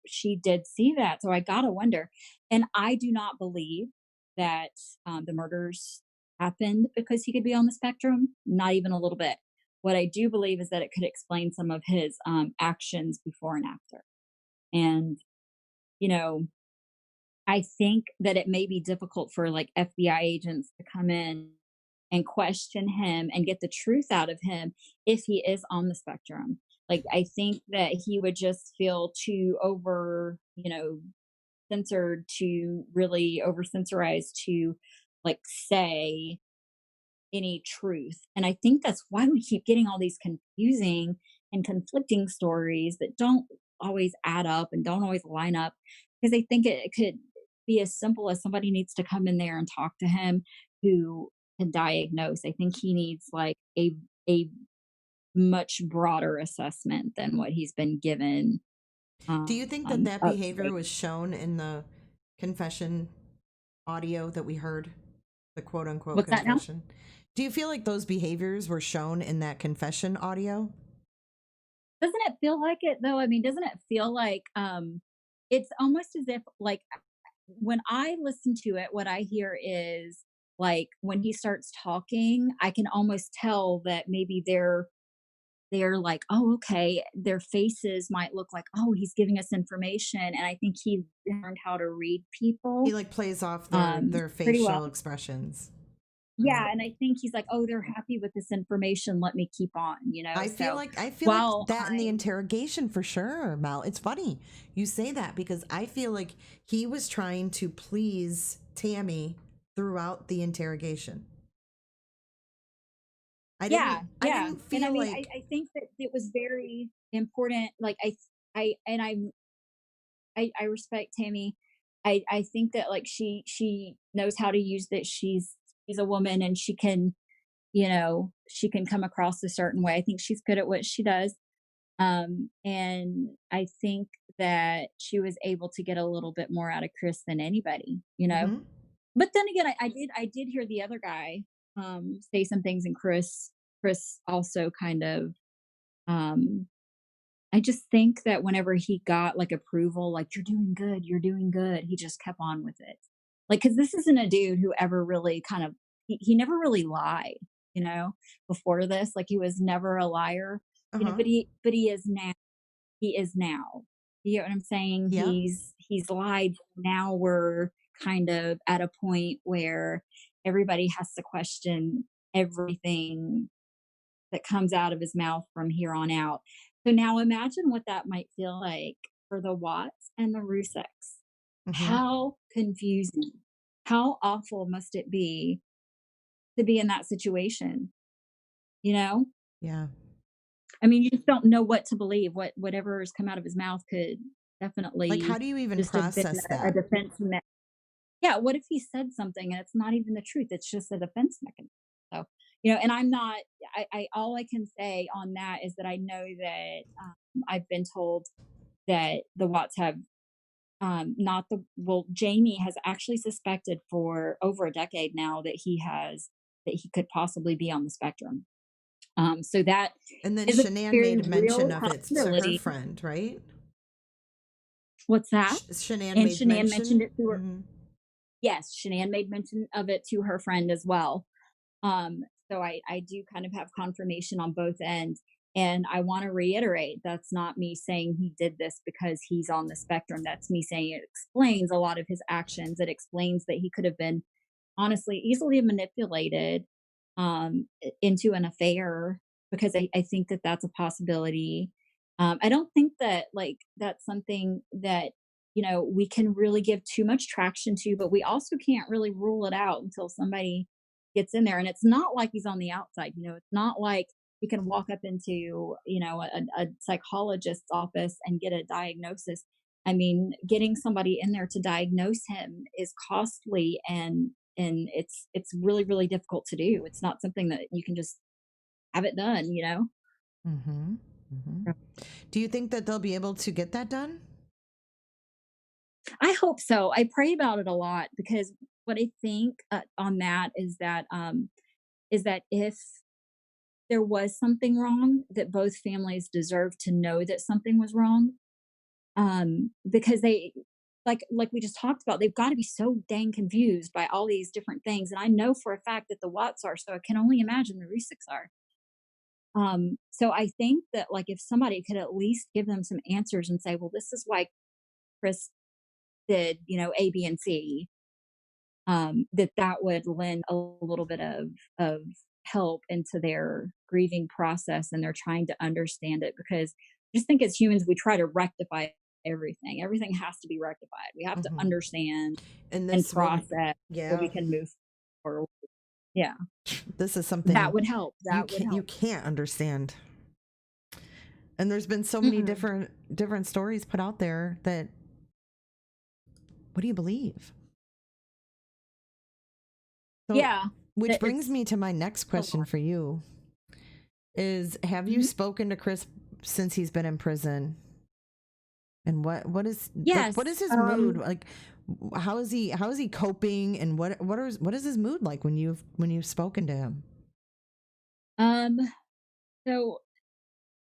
S1: she did see that. So I gotta wonder. And I do not believe that the murders happened because he could be on the spectrum, not even a little bit. What I do believe is that it could explain some of his actions before and after. And, you know, I think that it may be difficult for like FBI agents to come in and question him and get the truth out of him if he is on the spectrum. Like I think that he would just feel too over, censored, to really over censorize to like say any truth. And I think that's why we keep getting all these confusing and conflicting stories that don't always add up and don't always line up, because I think it could be as simple as somebody needs to come in there and talk to him who can diagnose. I think he needs like a much broader assessment than what he's been given
S2: Do you think that that
S1: up to
S2: behavior
S1: date.
S2: was shown in the confession audio that we heard? The quote unquote
S1: What's that now?
S2: confession? Do you feel like those behaviors were shown in that confession audio?
S1: Doesn't it feel like it though? I mean, doesn't it feel like it's almost as if like when I listen to it, what I hear is like when he starts talking, I can almost tell that maybe they're like, oh, okay. Their faces might look like, oh, he's giving us information, and I think he learned how to read
S2: He
S1: people
S2: like plays off their
S1: pretty well.
S2: facial expressions.
S1: Yeah, and I think he's like, oh, they're happy with this information. Let me keep on, you know. So
S2: I feel like
S1: while
S2: that in the
S1: I'm
S2: interrogation for sure, Mel. It's funny you say that because I feel like he was trying to please Tammy throughout the interrogation.
S1: Yeah,
S2: I
S1: yeah,
S2: didn't
S1: and I
S2: feel
S1: mean,
S2: like
S1: I think that it was very important. Like I and I respect Tammy. I think that like she knows how to use that. She's a woman, and she can she can come across a certain way. I think she's good at what she does. And I think that she was able to get a little bit more out of Chris than anybody.
S2: Mhm.
S1: But then again, I did hear the other guy say some things, and Chris also kind of um I just think that whenever he got like approval, like you're doing good, he just kept on with it. Like, because this isn't a dude who ever really kind of he never really lied, you know, before this. Like he was never a liar,
S2: Uh-huh.
S1: but he is now. He is now. You get what I'm saying?
S2: Yep.
S1: He's lied. Now we're kind of at a point where everybody has to question everything that comes out of his mouth from here on out. So now imagine what that might feel like for the Watts and the Ruseks.
S2: Mhm.
S1: How confusing, how awful must it be to be in that situation? You know?
S2: Yeah.
S1: I mean, you just don't know what to believe. Whatever's come out of his mouth could
S2: Like, how
S1: definitely
S2: do you even
S1: just have been
S2: process
S1: a
S2: that?
S1: defense yeah, what if he said something and it's not even the truth? It's just a defense mechanism. So, and I'm not, I all I can say on that is that I know that I've been told that the Watts have not well, Jamie has actually suspected for over a decade now that he could possibly be on the spectrum. So that
S2: And then
S1: is a
S2: Shanann
S1: very
S2: made mention
S1: real
S2: of it to her
S1: possibility.
S2: friend, right?
S1: What's that?
S2: Shanann
S1: And
S2: made
S1: Shanann mentioned
S2: mention?
S1: it to her.
S2: Mhm.
S1: Yes, Shanann made mention of it to her friend as well. So I do kind of have confirmation on both ends. And I want to reiterate that's not me saying he did this because he's on the spectrum. That's me saying it explains a lot of his actions. It explains that he could have been honestly easily manipulated into an affair because I think that that's a possibility. I don't think that like that's something that we can really give too much traction to, but we also can't really rule it out until somebody gets in there. And it's not like he's on the outside. It's not like he can walk up into a psychologist's office and get a diagnosis. I mean, getting somebody in there to diagnose him is costly and it's really really difficult to do. It's not something that you can just have it done.
S2: Mhm. Mhm. Do you think that they'll be able to get that done?
S1: I hope so. I pray about it a lot because what I think on that is that if there was something wrong, that both families deserve to know that something was wrong. Because they like we just talked about, they've got to be so dang confused by all these different things. And I know for a fact that the Watts are, so I can only imagine the Rusiks are. So I think that like if somebody could at least give them some answers and say, well, this is why Chris did, A, B, and C, that would lend a little bit of help into their grieving process, and they're trying to understand it because I just think as humans we try to rectify everything. Everything has to be rectified. We have to
S2: Mhm.
S1: understand
S2: And
S1: and
S2: this will
S1: process so we
S2: yeah.
S1: can move forward. Yeah,
S2: This is
S1: that
S2: something
S1: would help. That would
S2: you
S1: help.
S2: can't understand. And there's been so many
S1: Mm-mm.
S2: different stories put out there that what do you believe? So,
S1: Yeah,
S2: which brings
S1: it's
S2: me to my next
S1: a
S2: question
S1: lot.
S2: for you is have you
S1: Mhm.
S2: spoken to Chris since he's been in prison? And what is like what
S1: Yes.
S2: is his mood? Like how is he coping and what is his mood like when you've spoken to him?
S1: Um. So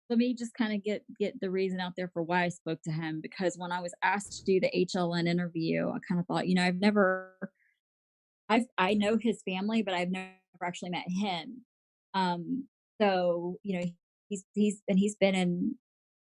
S1: let me just kind of get the reason out there for why I spoke to him, because when I was asked to do the HLN interview, I kind of thought, I know his family, but I've never actually met him. Um, so he's been in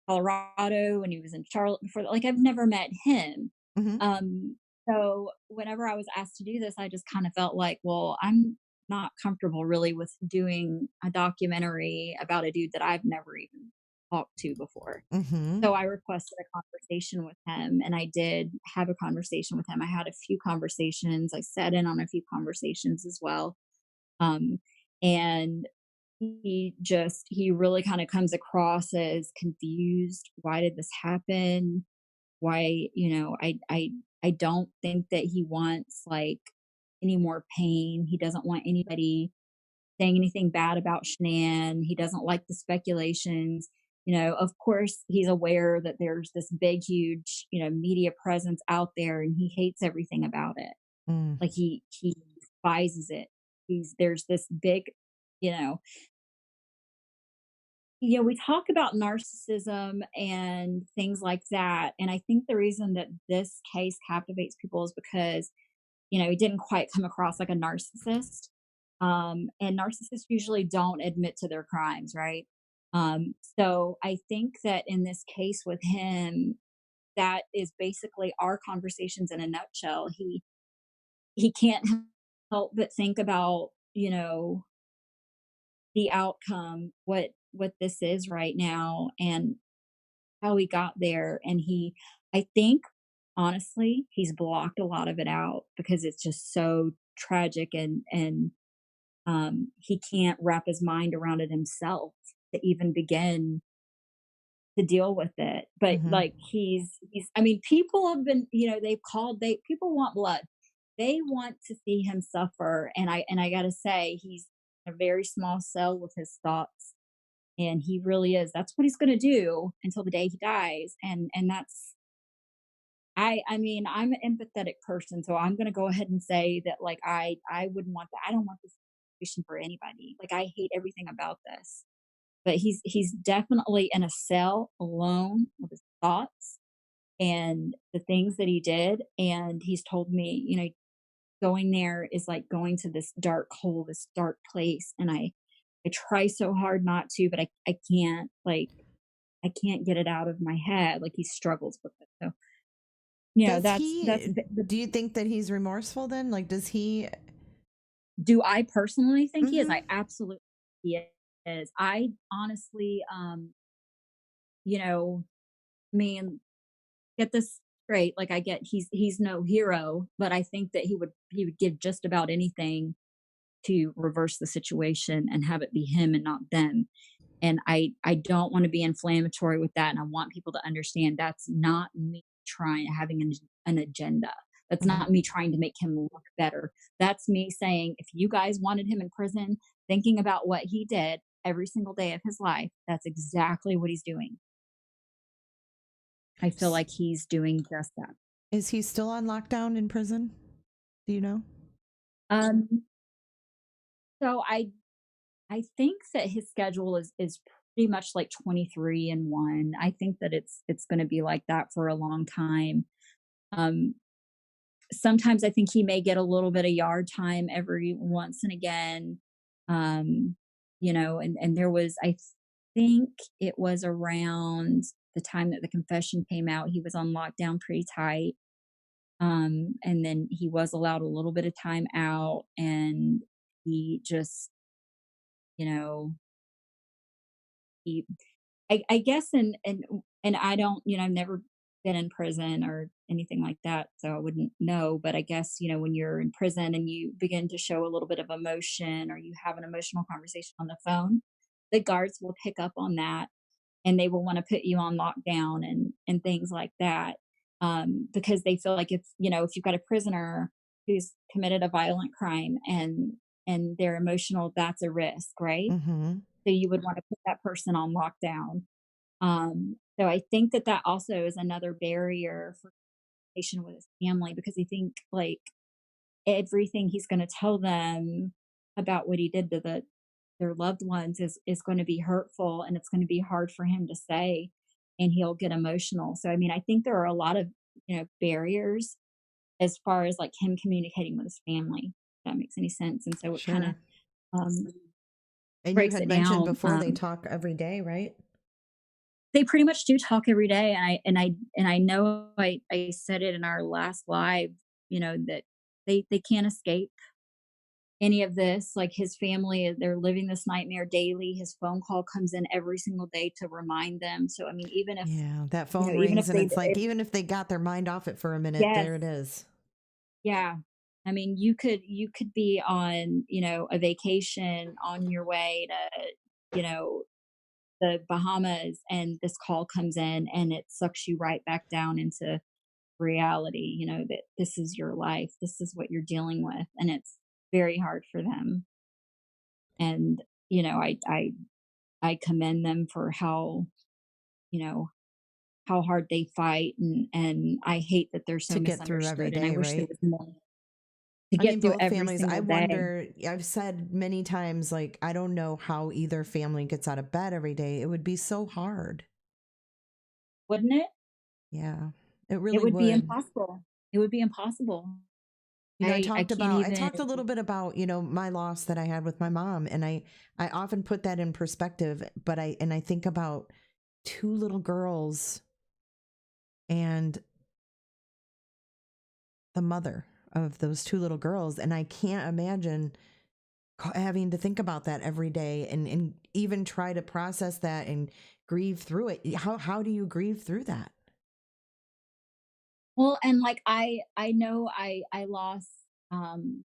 S1: Colorado and he was in Charlotte before. Like I've never met him.
S2: Mhm.
S1: So whenever I was asked to do this, I just kind of felt like, well, I'm not comfortable really with doing a documentary about a dude that I've never even talked to before.
S2: Mhm.
S1: So I requested a conversation with him, and I did have a conversation with him. I had a few conversations. I sat in on a few conversations as well. Um, and he really kind of comes across as confused. Why did this happen? Why, I don't think that he wants like any more pain. He doesn't want anybody saying anything bad about Shanann. He doesn't like the speculations. Of course, he's aware that there's this big, huge, media presence out there, and he hates everything about it.
S2: Mm.
S1: Like he despises it. There's this big, you know, we talk about narcissism and things like that. And I think the reason that this case captivates people is because, he didn't quite come across like a narcissist. And narcissists usually don't admit to their crimes, right? So I think that in this case with him, that is basically our conversations in a nutshell. He can't help but think about, the outcome, what this is right now and how he got there. And I think honestly, he's blocked a lot of it out because it's just so tragic and he can't wrap his mind around it himself to even begin to deal with it. But
S2: Hmm.
S1: like he's I mean, people have been, they people want blood. They want to see him suffer. And I gotta say, he's a very small cell with his thoughts. And he really is. That's what he's gonna do until the day he dies. And that's I mean, I'm an empathetic person, so I'm gonna go ahead and say that like I wouldn't want that. I don't want this situation for anybody. Like I hate everything about this. But he's definitely in a cell alone with his thoughts and the things that he did. And he's told me, going there is like going to this dark hole, this dark place. And I try so hard not to, but I can't I can't get it out of my head. Like he struggles with it. So
S2: Does
S1: that's
S2: he, do you think that he's remorseful then? Like, does he?
S1: do I personally think he is?
S2: Hmm.
S1: I absolutely he is. I honestly, you know, mean, get this straight. Like I get he's no hero, but I think that he would give just about anything to reverse the situation and have it be him and not them. And I don't want to be inflammatory with that. And I want people to understand that's not me trying having an agenda. That's
S2: Hmm.
S1: not me trying to make him look better. That's me saying if you guys wanted him in prison, thinking about what he did every single day of his life, that's exactly what he's doing. I feel like he's doing just that.
S2: Is he still on lockdown in prison? Do you know?
S1: Um, so I think that his schedule is pretty much like 23 and 1. I think that it's going to be like that for a long time. Um, Sometimes I think he may get a little bit of yard time every once and again. Um, and there was I think it was around the time that the confession came out, he was on lockdown pretty tight. And then he was allowed a little bit of time out and he just, you know, he I guess and I don't, I've never been in prison or anything like that, so I wouldn't know. But I guess, when you're in prison and you begin to show a little bit of emotion or you have an emotional conversation on the phone, the guards will pick up on that and they will want to put you on lockdown and things like that. Because they feel like if you've got a prisoner who's committed a violent crime and they're emotional, that's a risk, right?
S2: Hmm.
S1: So you would want to put that person on lockdown. So I think that that also is another barrier for communication with his family because I think like everything he's going to tell them about what he did to their loved ones is going to be hurtful and it's going to be hard for him to say and he'll get emotional. So I mean, I think there are a lot of, barriers as far as like him communicating with his family. If that makes any sense. And so it kind of
S2: Sure.
S1: um
S2: And you
S1: breaks
S2: had
S1: it
S2: mentioned
S1: down.
S2: before they talk every day, right?
S1: They pretty much do talk every day, and I know I said it in our last live, that they can't escape any of this. Like his family, they're living this nightmare daily. His phone call comes in every single day to remind them. So I mean, even if
S2: Yeah, that phone
S1: even
S2: rings
S1: if
S2: and
S1: they
S2: it's like,
S1: if
S2: even if they got their mind off it for a minute,
S1: yes,
S2: there it is.
S1: yeah. I mean, you could be on, a vacation on your way to, you know, the Bahamas and this call comes in and it sucks you right back down into reality, that this is your life, this is what you're dealing with, and it's very hard for them. And, you know, I commend them for how, you know, how hard they fight, and I hate that they're so
S2: To get through every
S1: misunderstood, and I
S2: day,
S1: wish there
S2: right?
S1: was more to
S2: I mean,
S1: get through
S2: both
S1: every
S2: families, I
S1: single day,
S2: wonder, I've said many times, like, I don't know how either family gets out of bed every day. It would be so hard.
S1: wouldn't it?
S2: Yeah, it
S1: It
S2: really
S1: would be
S2: would.
S1: impossible. It would be impossible.
S2: You know,
S1: I can't
S2: I
S1: even.
S2: talked a little bit about, my loss that I had with my mom, and I often put that in perspective, but I think about two little girls and the mother of those two little girls, and I can't imagine having to think about that every day, and even try to process that and grieve through it. How do you grieve through that?
S1: Well, and, like, I know I lost, um,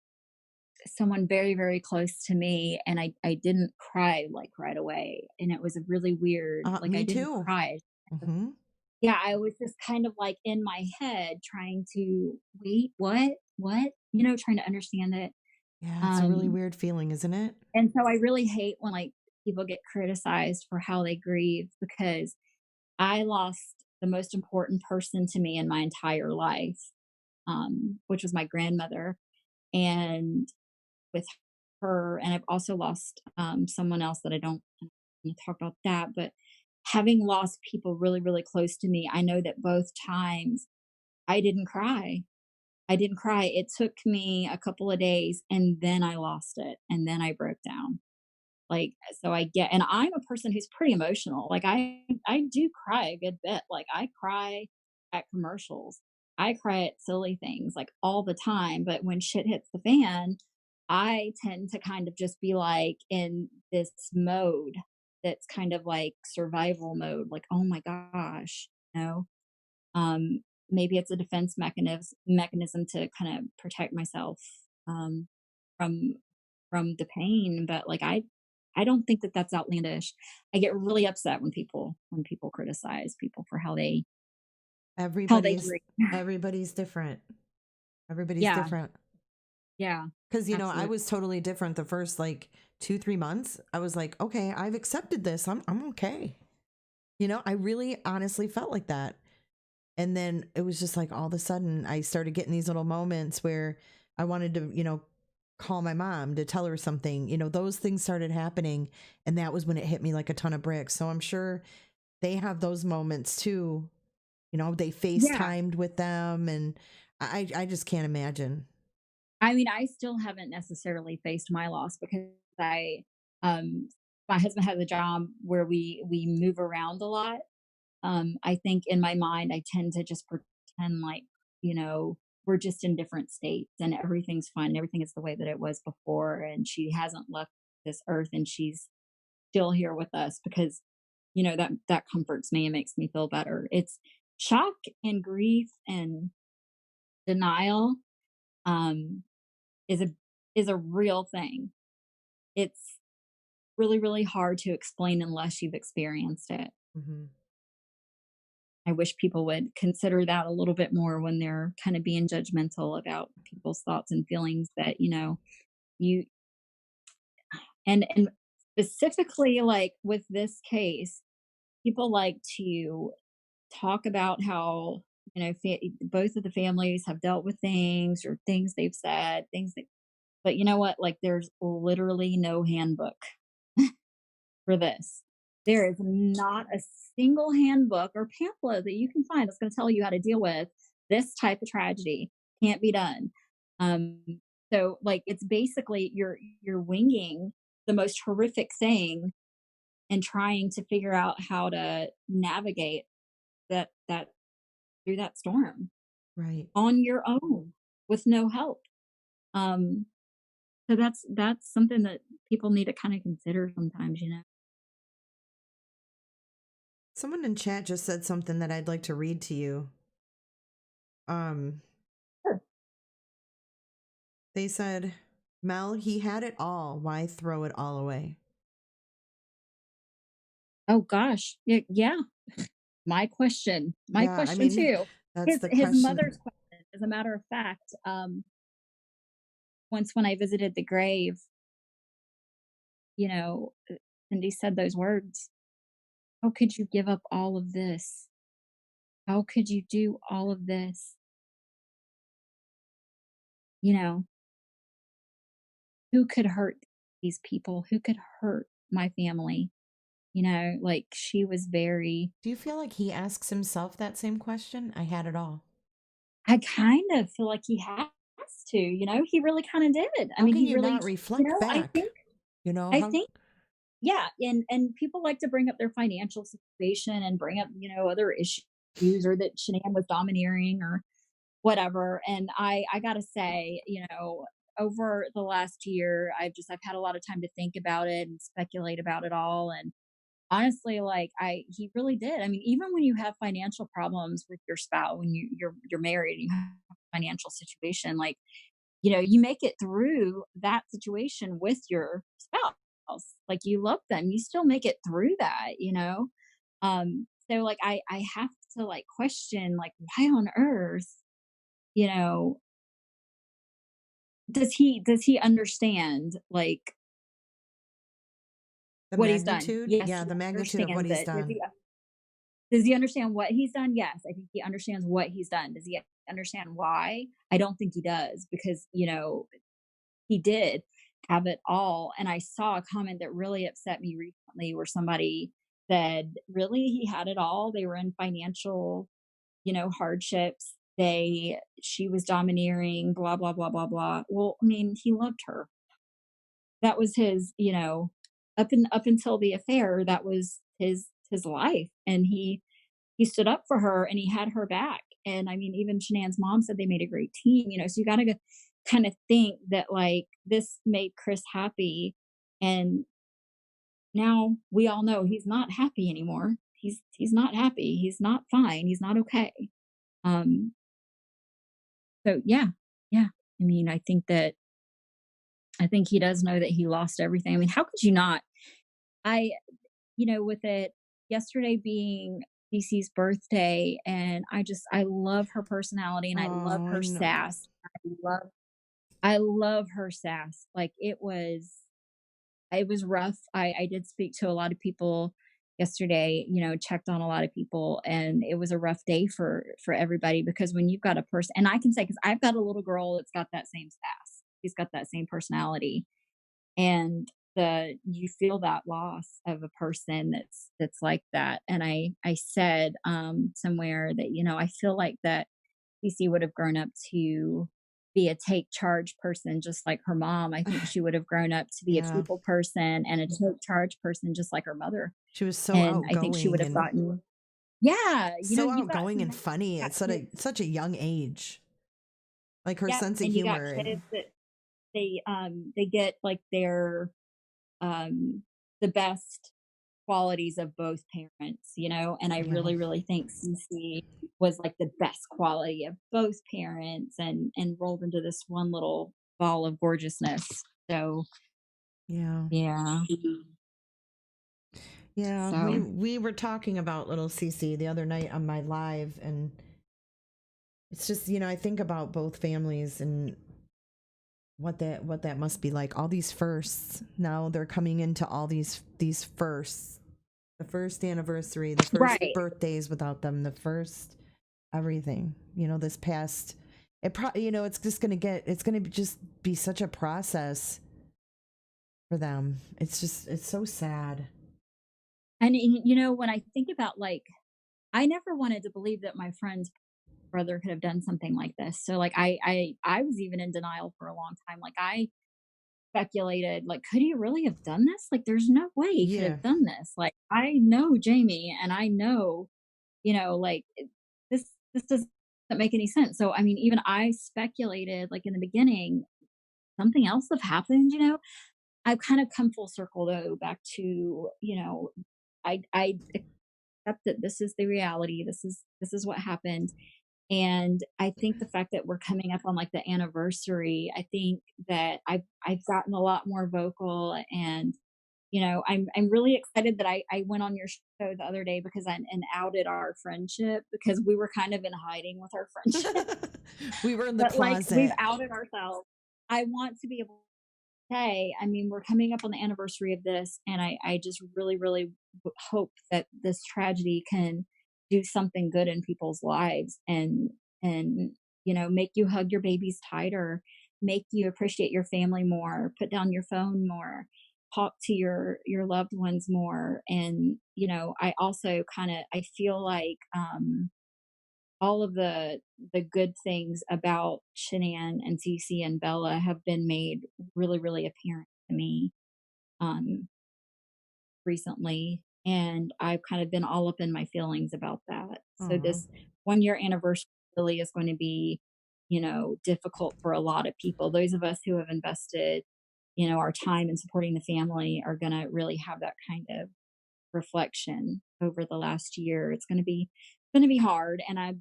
S1: someone very, very close to me, and I didn't cry, like, right away, and it was a really weird, like, I
S2: Me
S1: didn't
S2: too.
S1: cry.
S2: Hmm.
S1: Yeah, I was just kind of, like, in my head trying to, "Wait, what? What?" Trying to understand it.
S2: Yeah, it's a really
S1: Um,
S2: weird feeling, isn't it?
S1: and so I really hate when, like, people get criticized for how they grieve, because I lost the most important person to me in my entire life, which was my grandmother, and with her, and I've also lost, someone else that I don't wanna talk about that, but having lost people really, really close to me, I know that both times I didn't cry. I didn't cry. It took me a couple of days, and then I lost it, and then I broke down. Like, so I get, and I'm a person who's pretty emotional. Like, I do cry a good bit. Like, I cry at commercials. I cry at silly things, like, all the time, but when shit hits the fan, I tend to kind of just be, like, in this mode that's kind of like survival mode, like, "Oh my gosh," you know? Maybe it's a defense mechanism to kinda protect myself, um, from the pain, but, like, I don't think that that's outlandish. I get really upset when people criticize people for how they
S2: Everybody's
S1: grieve.
S2: everybody's different. Everybody's
S1: Yeah,
S2: different.
S1: yeah,
S2: Because, I
S1: absolutely.
S2: was totally different the first like 2, 3 months. I was like, okay, I've accepted this. I'm okay. I really honestly felt like that. And then it was just like all of a sudden I started getting these little moments where I wanted to, call my mom to tell her something. Those things started happening. And that was when it hit me like a ton of bricks. So I'm sure they have those moments too. They
S1: Yeah.
S2: FaceTimed with them, and I just can't imagine.
S1: I mean, I still haven't necessarily faced my loss because um my husband has a job where we move around a lot. I think in my mind, I tend to just pretend like, we're just in different states and everything's fine. Everything is the way that it was before. And she hasn't left this earth, and she's still here with us because, that comforts me and makes me feel better. It's shock and grief and denial, um, is a is a real thing. It's really, really hard to explain unless you've experienced it.
S2: Hmm.
S1: I wish people would consider that a little bit more when they're kind of being judgmental about people's thoughts and feelings, that, you and specifically, like, with this case, people like to talk about how, both of the families have dealt with things or things they've said, things that, but you know what? Like, there's literally no handbook for this. There is not a single handbook or pamphlet that you can find that's going to tell you how to deal with this type of tragedy. Can't be done. Um, so, like, it's basically you're winging the most horrific thing and trying to figure out how to navigate that through that storm
S2: Right.
S1: on your own with no help. Um, so that's something that people need to kind of consider sometimes.
S2: Someone in chat just said something that I'd like to read to you. Um,
S1: Sure.
S2: they said, Mel, he had it all. Why throw it all away?
S1: Oh gosh. Yeah. My question. My
S2: Yeah, I
S1: question
S2: mean,
S1: too.
S2: that's
S1: His
S2: the
S1: his
S2: question.
S1: mother's question, as a matter of fact, once when I visited the grave, Cindy said those words, "How could you give up all of this? How could you do all of this?" You know, who could hurt these people? Who could hurt my family? Like, she was very
S2: Do you feel like he asks himself that same question? I had it all.
S1: I kind of feel like he has to, he really kinda did. I
S2: How
S1: mean,
S2: can
S1: he
S2: you
S1: really
S2: not reflect
S1: I
S2: back?
S1: think
S2: You know,
S1: I
S2: how
S1: think yeah, and people like to bring up their financial situation and bring up, other issues or that Shanann was domineering or whatever, and I gotta say, over the last year, I've had a lot of time to think about it and speculate about it all, and honestly, like, I he really did. I mean, even when you have financial problems with your spouse, when you're married and you have a financial situation, like, you make it through that situation with your spouse. Like, you love them, you still make it through that. So, like, I have to, like, question, like, why on earth, you know, does he understand, like,
S2: the
S1: what he's done?
S2: magnitude?
S1: Yes,
S2: Yeah,
S1: he
S2: the magnitude of what
S1: understands
S2: he's
S1: it.
S2: done.
S1: Does he understand what he's done? Yes, I think he understands what he's done. Does he understand why? I don't think he does because, he did have it all. And I saw a comment that really upset me recently where somebody said, really, he had it all. They were in financial, hardships. She was domineering, blah, blah, blah, blah, blah. Well, I mean, he loved her. That was his, up until the affair, that was his life. And he stood up for her and he had her back. And I mean, even Shanann's mom said they made a great team, so you gotta kind of think that, like, this made Chris happy. And now we all know he's not happy anymore. He's not happy. He's not fine. He's not okay. Um, so yeah, yeah. I mean, I think he does know that he lost everything. I mean, how could you not? I with it yesterday being Cece's birthday, and I love her personality and I love
S2: Oh, I
S1: her
S2: know.
S1: sass. Love I love her sass. Like, it was rough. I did speak to a lot of people yesterday, checked on a lot of people, and it was a rough day for everybody because when you've got a person, and I can say, because I've got a little girl that's got that same sass. She's got that same personality, and you feel that loss of a person that's like that. And I said somewhere that, I feel like that CC would have grown up to be a take charge person just like her mom. I think she would have grown up to be a
S2: Yeah.
S1: people person and a take charge person just like her mother.
S2: She was so
S1: And I think she would
S2: outgoing
S1: have
S2: and
S1: gotten, yeah,
S2: so
S1: you've got
S2: outgoing and
S1: some,
S2: funny
S1: got
S2: at
S1: kids,
S2: such a young age. Like her
S1: yep,
S2: sense of
S1: and you got
S2: humor and
S1: kids that they get like their the best qualities of both parents, and I
S2: yeah.
S1: really, really think CC was like the best quality of both parents and rolled into this one little ball of gorgeousness. So
S2: Yeah.
S1: yeah.
S2: Yeah,
S1: So
S2: we were talking about little Cece the other night on my live, and it's just, I think about both families and what that must be like. All these firsts. Now they're coming into all these firsts. The first anniversary, the first
S1: right.
S2: birthdays without them, the first everything. This past it's just going to it's going to just be such a process for them. It's so sad.
S1: And when I think about, like, I never wanted to believe that my friend's brother could have done something like this. So, like, I was even in denial for a long time. Like, I speculated, like, could he really have done this? Like, there's no way he could
S2: Yeah.
S1: have done this. Like, I know Jamie and I know, like, this doesn't make any sense. So, I mean, even I speculated, like, in the beginning, something else have happened. I've kind of come full circle though back to, I accept that this is the reality. This is what happened. And I think the fact that we're coming up on, like, the anniversary, I think that I've gotten a lot more vocal. And I'm really excited that I went on your show the other day because I and outed our friendship because we were kind of in hiding with our friendship.
S2: We were in the
S1: But, like, we've
S2: closet.
S1: outed ourselves. I want to be able say, I mean, we're coming up on the anniversary of this, and I just really, really hope that this tragedy can do something good in people's lives and make you hug your babies tighter, make you appreciate your family more, put down your phone more, talk to your loved ones more. And I also kind of I feel like all of the good things about Shanann and Cece and Bella have been made really, really apparent to me um, recently, and I've kind of been all up in my feelings about that. So
S2: Oh,
S1: this 1 year anniversary really is going to be, difficult for a lot of people. Those of us who have invested, our time in supporting the family are going to really have that kind of reflection over the last year. It's going to be hard, and and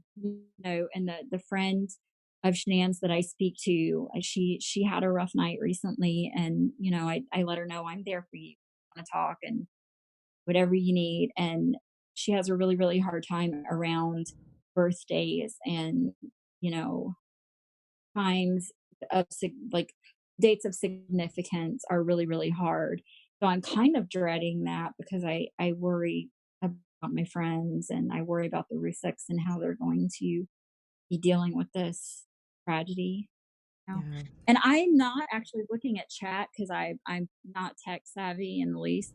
S1: the friend of Shanann's that I speak to, she had a rough night recently, and I let her know I'm there for you. Want to talk and whatever you need, and she has a really really hard time around birthdays and you know times like dates of significance are really, really hard. So I'm kind of dreading that because I worry about my friends and I worry about the Ruseks and how they're going to be dealing with this tragedy.
S2: yeah.
S1: And I'm not actually looking at chat because I'm not tech savvy in the least.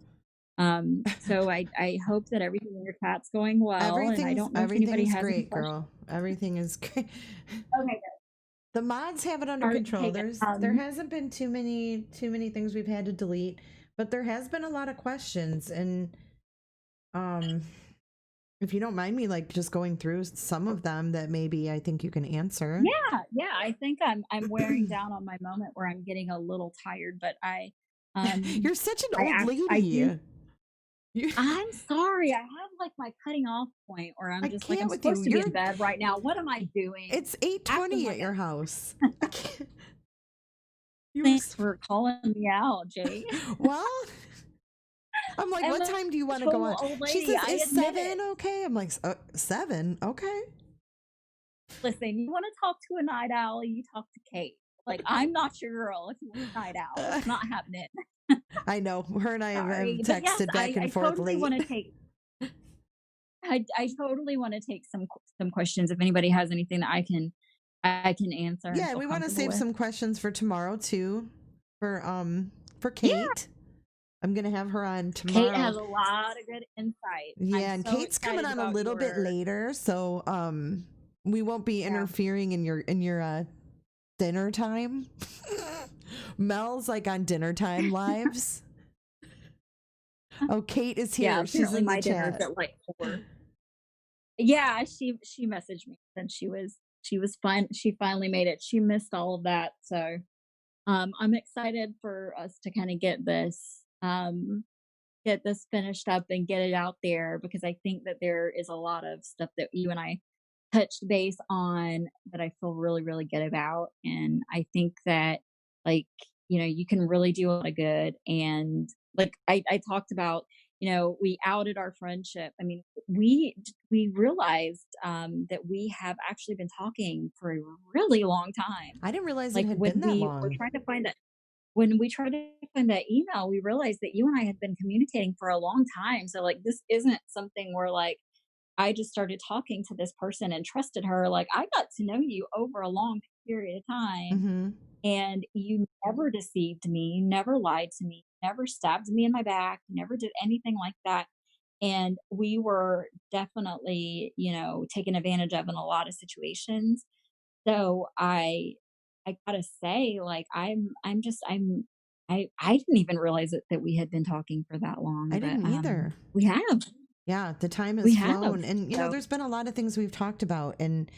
S1: So I hope that everything in your chat's going well, and I don't know if anybody
S2: Everything's
S1: has any
S2: great,
S1: questions.
S2: girl. Everything is great.
S1: Okay,
S2: The mods have it under
S1: good.
S2: control.
S1: Hey,
S2: There hasn't been too many things we've had to delete, but there has been a lot of questions. And um if you don't mind me like just going through some of them that maybe I think you can answer.
S1: yeah, yeah, I think I'm wearing down on my moment where I'm getting a little tired, but um
S2: You're such an old
S1: I do.
S2: lady. You,
S1: I'm sorry. I have like my cutting off point where
S2: I
S1: I'm just like I'm
S2: can't with you.
S1: supposed to be in bed right now. What am I doing?
S2: It's
S1: Acting
S2: 8:20 at
S1: like
S2: your house. I can't. You were
S1: thanks for calling me out, Jay.
S2: well, I'm like,
S1: I'm
S2: what
S1: a
S2: time do you want to go
S1: total
S2: on?
S1: old
S2: She
S1: lady.
S2: says,
S1: I
S2: is
S1: admit
S2: 7
S1: it.
S2: okay? I'm like, 7? Okay.
S1: Listen, you want to talk to a night owl, you talk to Kate. Like I'm not your girl if you want a night owl. It's not happening.
S2: I know. Her and I have
S1: Sorry. But yes,
S2: texted back
S1: I,
S2: and
S1: I
S2: forth
S1: totally want
S2: late.
S1: to take I totally want to take some questions if anybody has anything that I can answer and
S2: Yeah,
S1: feel
S2: we want to
S1: comfortable
S2: save
S1: with.
S2: some questions for tomorrow too. For
S1: Yeah,
S2: Kate. I'm gonna have her on
S1: Kate
S2: tomorrow.
S1: has a lot of good insight. I'm
S2: Yeah, and
S1: so
S2: Kate's coming
S1: excited
S2: on a
S1: about
S2: little bit
S1: yours.
S2: later, so we won't be
S1: Yeah.
S2: interfering in your dinner time. Mel's like on dinner time lives. Oh, Kate is
S1: Yeah,
S2: here. She's
S1: apparently
S2: in the
S1: my dinner's
S2: chat.
S1: at like 4. Yeah, she messaged me and she was fine. She finally made it. She missed all of that. So, I'm excited for us to kind of get this finished up and get it out there because I think that there is a lot of stuff that you and I touched base on that I feel really, really good about. And I think that, like, you can really do a lot of good. And like I talked about, we outed our friendship. I mean, we realized that we have actually been talking for a really long time.
S2: I didn't realize it
S1: Like
S2: had
S1: when
S2: been that
S1: we were
S2: long.
S1: trying to find that when we tried to find that email, we realized that you and I had been communicating for a long time. So like this isn't something where like I just started talking to this person and trusted her. Like I got to know you over a long period of time
S2: Mm-hmm.
S1: and you never deceived me, you never lied to me, never stabbed me in my back, you never did anything like that. And we were definitely, taken advantage of in a lot of situations. So I gotta say, like, I didn't even realize that we had been talking for that long,
S2: I
S1: but,
S2: didn't either.
S1: we have,
S2: Yeah, the time
S1: we
S2: has
S1: have.
S2: flown. And,
S1: So
S2: there's been a lot of things we've talked about. And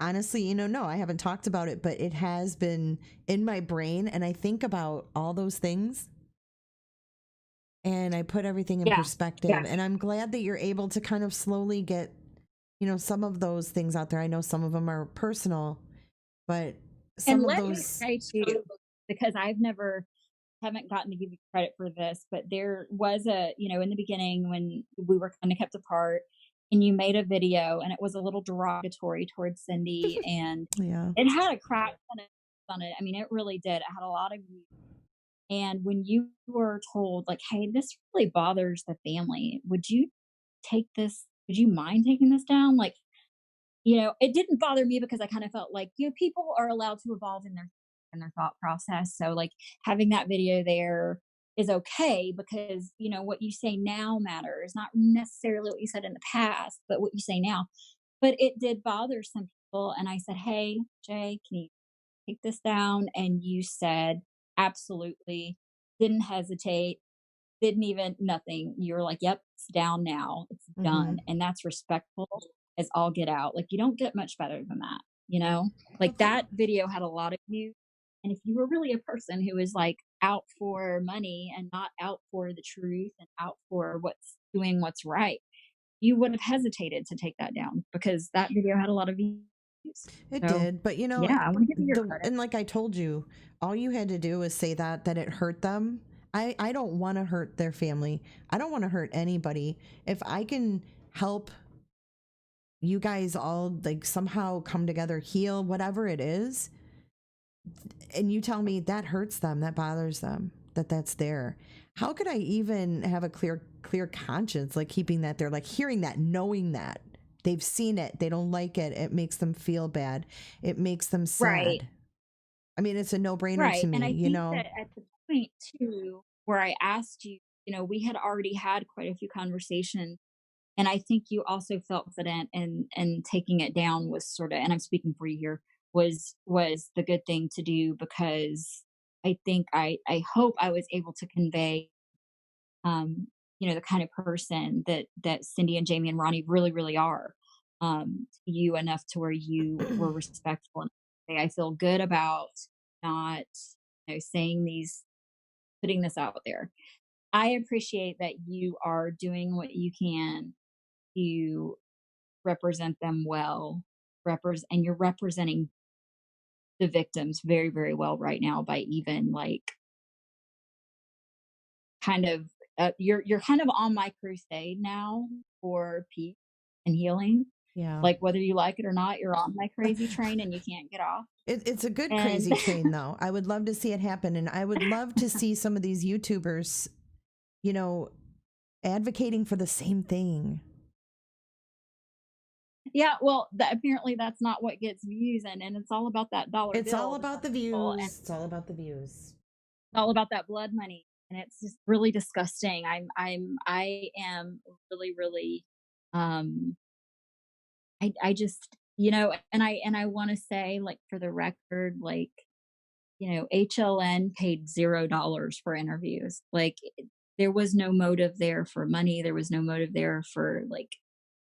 S2: honestly, no, I haven't talked about it, but it has been in my brain. And I think about all those things and I put everything in
S1: yeah, yeah.
S2: perspective. And I'm glad that you're able to kind of slowly get, some of those things out there. I know some of them are personal, but
S1: And
S2: some of
S1: let me
S2: those,
S1: say too, because haven't gotten to give you credit for this, but there was in the beginning when we were kind of kept apart and you made a video and it was a little derogatory towards Cindy and
S2: yeah.
S1: it had a crap ton of on it. I mean, it really did. It had a lot of views. And when you were told, like, "Hey, this really bothers the family. Would you mind taking this down?" Like, it didn't bother me because I kind of felt like, people are allowed to evolve in their thought process. So like having that video there is okay because, what you say now matters, not necessarily what you said in the past, but what you say now. But it did bother some people. And I said, "Hey, Jay, can you take this down?" And you said, "Absolutely." Didn't hesitate, didn't even nothing. You were like, "Yep, it's down now. It's
S2: Mm-hmm.
S1: done." And that's respectful as all get out. Like, you don't get much better than that, you know?
S2: Well,
S1: Like, that video had a lot of views, and if you were really a person who is, like, out for money and not out for the truth and out for what's right, you would have hesitated to take that down because that video had a lot of views.
S2: it
S1: So,
S2: did, but
S1: yeah, I wanna give you your
S2: the
S1: credit.
S2: and like I told you, all you had to do was say that it hurt them. I don't want to hurt their family. I don't want to hurt anybody. If I can help you guys all like somehow come together, heal, whatever it is, and you tell me that hurts them, that bothers them, that's there. How could I even have a clear conscience like keeping that there, like hearing that, knowing that they've seen it, they don't like it, it makes them feel bad, it makes them
S1: Right.
S2: sad. I mean, it's a no-brainer to
S1: Right, and
S2: me,
S1: I
S2: you
S1: think
S2: know.
S1: that at the point too where I asked you, we had already had quite a few conversations, and I think you also felt confident and taking it down was sorta, and I'm speaking for you here, was the good thing to do because I think I hope I was able to convey, the kind of person that Cindy and Jamie and Ronnie really, really are, to you enough to where you were respectful and say, "I feel good about not, saying these putting this out there." I appreciate that you are doing what you can to represent them well, and you're representing the victims very, very well right now by even, like, kind of you're kind of on my crusade now for peace and healing.
S2: Yeah.
S1: Like, whether you like it or not, you're on my crazy train and you can't get off.
S2: It's a good
S1: And
S2: crazy train though. I would love to see it happen, and I would love to see some of these YouTubers, you know, advocating for the same thing.
S1: yeah, well, apparently that's not what gets views, and it's all about that dollar
S2: It's all
S1: bill to
S2: about
S1: some
S2: the
S1: people, and
S2: views. It's all about the views.
S1: all about that blood money, and it's just really disgusting. I am really, really, um, I just, and I want to say, like, for the record, like, HLN paid $0 for interviews. Like, there was no motive there for money. There was no motive there for like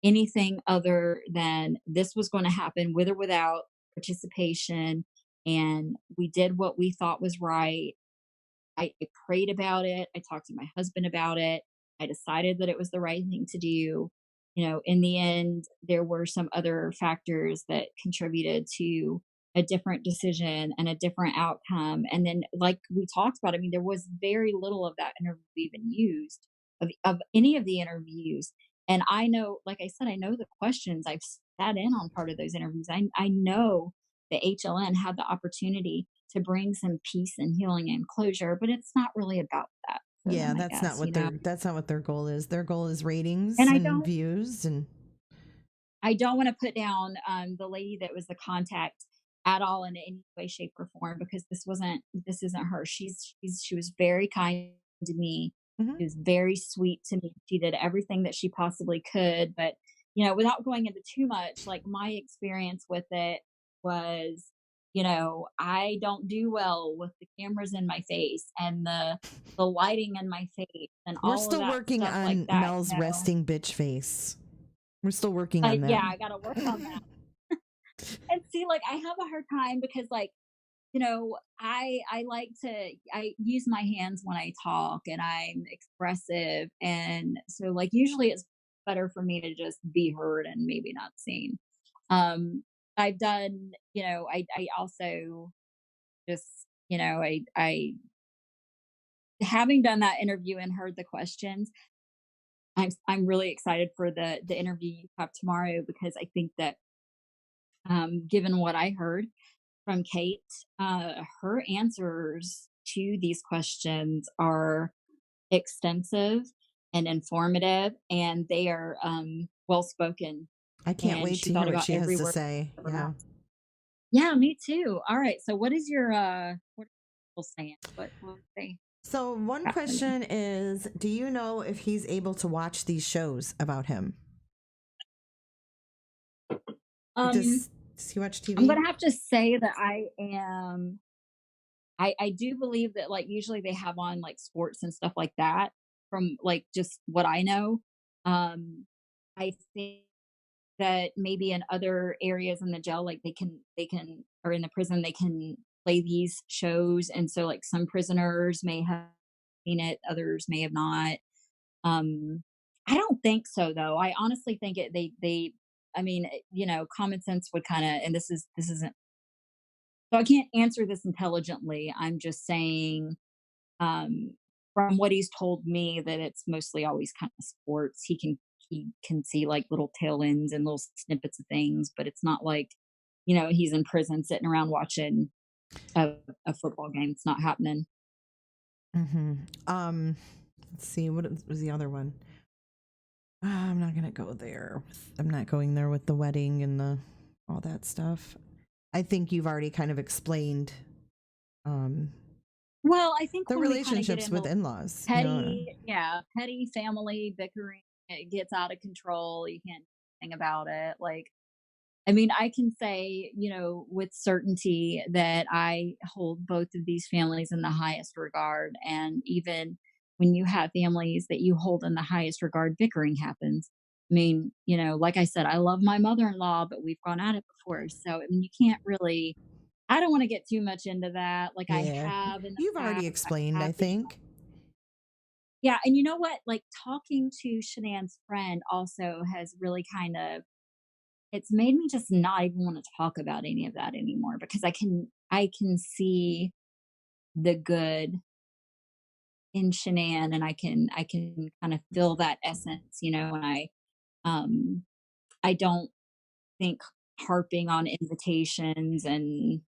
S1: anything other than this was going to happen with or without participation. And we did what we thought was right. I prayed about it. I talked to my husband about it. I decided that it was the right thing to do. In the end, there were some other factors that contributed to a different decision and a different outcome. And then, like we talked about, I mean, there was very little of that interview even used of any of the interviews. And I know, like I said, I know the questions. I've sat in on part of those interviews. I know the HLN had the opportunity to bring some peace and healing and closure, but it's not really about that for
S2: Yeah,
S1: them, I guess.
S2: that's not what their goal is. Their goal is
S1: And
S2: ratings
S1: I
S2: and
S1: don't
S2: views and
S1: I don't want to put down the lady that was the contact at all in any way, shape, or form because this isn't her. She was very kind to me.
S2: mhm.
S1: She was very sweet to me. She did everything that she possibly could, but without going into too much, like my experience with it was, I don't do well with the cameras in my face and the lighting in my face and
S2: We're
S1: all of
S2: still
S1: that
S2: working
S1: stuff like
S2: on
S1: that.
S2: Mel's resting bitch face. We're still working on that.
S1: Yeah, I got to work on that. And see, like, I have a hard time because, like, I like to I use my hands when I talk and I'm expressive, and so, like, usually it's better for me to just be heard and maybe not seen. I've done, I also just, I having done that interview and heard the questions, I'm really excited for the interview you have tomorrow because I think that, given what I heard from Kate, her answers to these questions are extensive and informative, and they are well spoken.
S2: I can't
S1: And
S2: wait
S1: she
S2: to hear
S1: thought
S2: what
S1: about
S2: she has
S1: every
S2: to
S1: word
S2: say.
S1: I ever
S2: Yeah.
S1: asked. Yeah, me too. All right. So what is your what are people saying? What they
S2: So, one
S1: happening?
S2: question is, do you know if he's able to watch these shows about him?
S1: Um,
S2: Does he watch
S1: I'm
S2: TV?
S1: gonna have to say that I am. I do believe that like usually they have on like sports and stuff like that from like just what I know. I think that maybe in other areas in the jail, like they can or in the prison they can play these shows, and so like some prisoners may have seen it, others may have not. Um, I don't think so though. I honestly think it. They. I mean, common sense would kind of, and this isn't. So I can't answer this intelligently. I'm just saying, um, from what he's told me, that it's mostly always kind of sports. He can see like little tail ends and little snippets of things, but it's not like, he's in prison sitting around watching a football game. It's not happening.
S2: Mm-hmm. Let's see. Was the other one? I'm not gonna go there. I'm not going there with the wedding and the all that stuff. I think you've already kind of explained um,
S1: Well, I think
S2: the
S1: when we kind of get
S2: relationships with
S1: into
S2: in-laws.
S1: petty family bickering, it gets out of control. You can't do anything about it. Like, I mean, I can say, with certainty that I hold both of these families in the highest regard. And even when you have families that you hold in the highest regard, bickering happens. I mean, like I said, I love my mother in law, but we've gone at it before. So, I mean, you can't really, I don't want to get too much into that. Like I
S2: Yeah,
S1: have in the
S2: you've already
S1: past, I
S2: explained. I
S1: have been.
S2: think.
S1: Yeah. And you know what? Like talking to Shanann's friend also has really kind of, it's made me just not even wanna talk about any of that anymore because I can see the good in Shanann, and I can kinda feel that essence, and um, I don't think harping on invitations and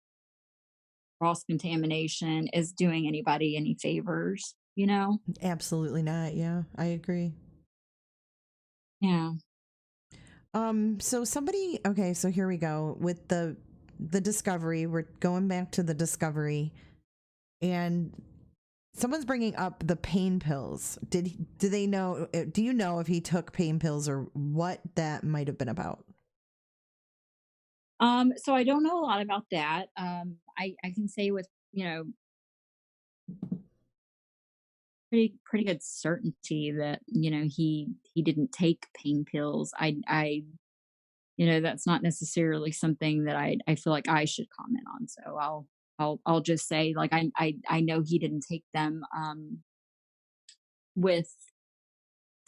S1: cross contamination is doing anybody any favors, you know?
S2: Absolutely not. Yeah, I agree.
S1: Yeah.
S2: So somebody, okay, so here we go with the discovery. We're going back to the discovery, and someone's bringing up the pain pills. Do they know? Do you know if he took pain pills or what that might have been about?
S1: So I don't know a lot about that. I can say with, pretty good certainty that he didn't take pain pills. That's not necessarily something that I feel like I should comment on. So I'll just say like I know he didn't take them. With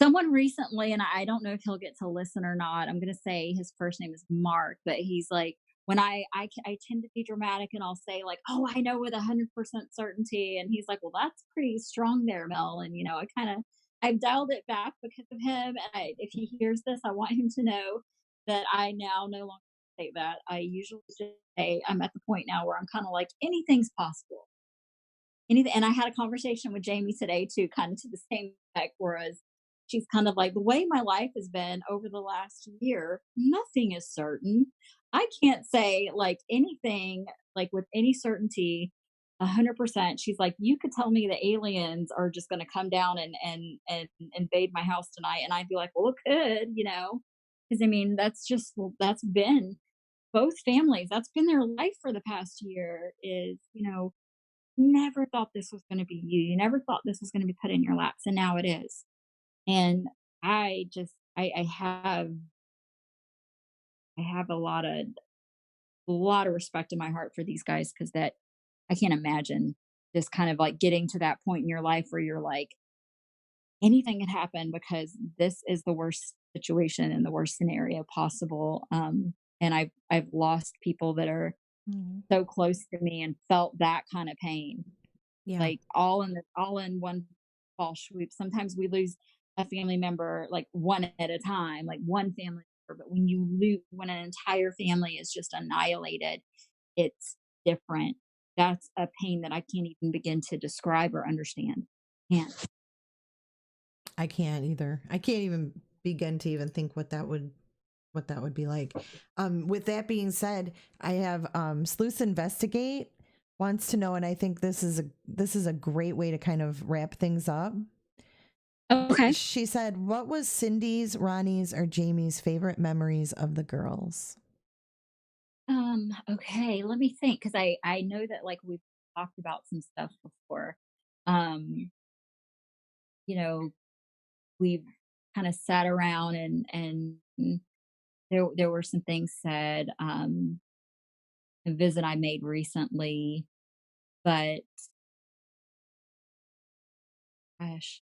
S1: someone recently, and I don't know if he'll get to listen or not. I'm gonna say his first name is Mark, but he's like, when I tend to be dramatic and I'll say like, "Oh, I know with 100% certainty," and he's like, "Well, that's pretty strong there, Mel." And I've dialed it back because of him. And if he hears this, I want him to know that I now no longer say that. I usually just say I'm at the point now where I'm kind of like anything's possible. Anything. And I had a conversation with Jamie today too, kind of to the same effect, whereas she's kind of like, the way my life has been over the last year, nothing is certain. I can't say like anything like with any certainty 100%. She's like, you could tell me the aliens are just going to come down and invade my house tonight, and I'd be like, well, it could, because I mean that's just, well, that's been both families, that's been their life for the past year. Is never thought this was going to be you. You never thought this was going to be put in your laps, and now it is. And I just, I have a lot of respect in my heart for these guys, because that I can't imagine just kind of like getting to that point in your life where you're like anything can happen, because this is the worst situation and the worst scenario possible. And I've lost people that are
S2: Mhm.
S1: so close to me and felt that kind of pain,
S2: Yeah,
S1: like all in one fall swoop. Sometimes we lose a family member like one at a time, like one family member, but when an entire family is just annihilated, it's different. that's a pain that I can't even begin to describe or understand. And
S2: I can't either. I can't even begin to even think what that would be like. With that being said, I have Sleuths Investigate wants to know, and I think this is a great way to kind of wrap things up.
S1: okay.
S2: She said, "What was Cindy's, Ronnie's, or Jamie's favorite memories of the girls?"
S1: Okay, let me think because I know that like we've talked about some stuff before. Um, you know, we've kind of sat around and there were some things said, a visit I made recently, but gosh,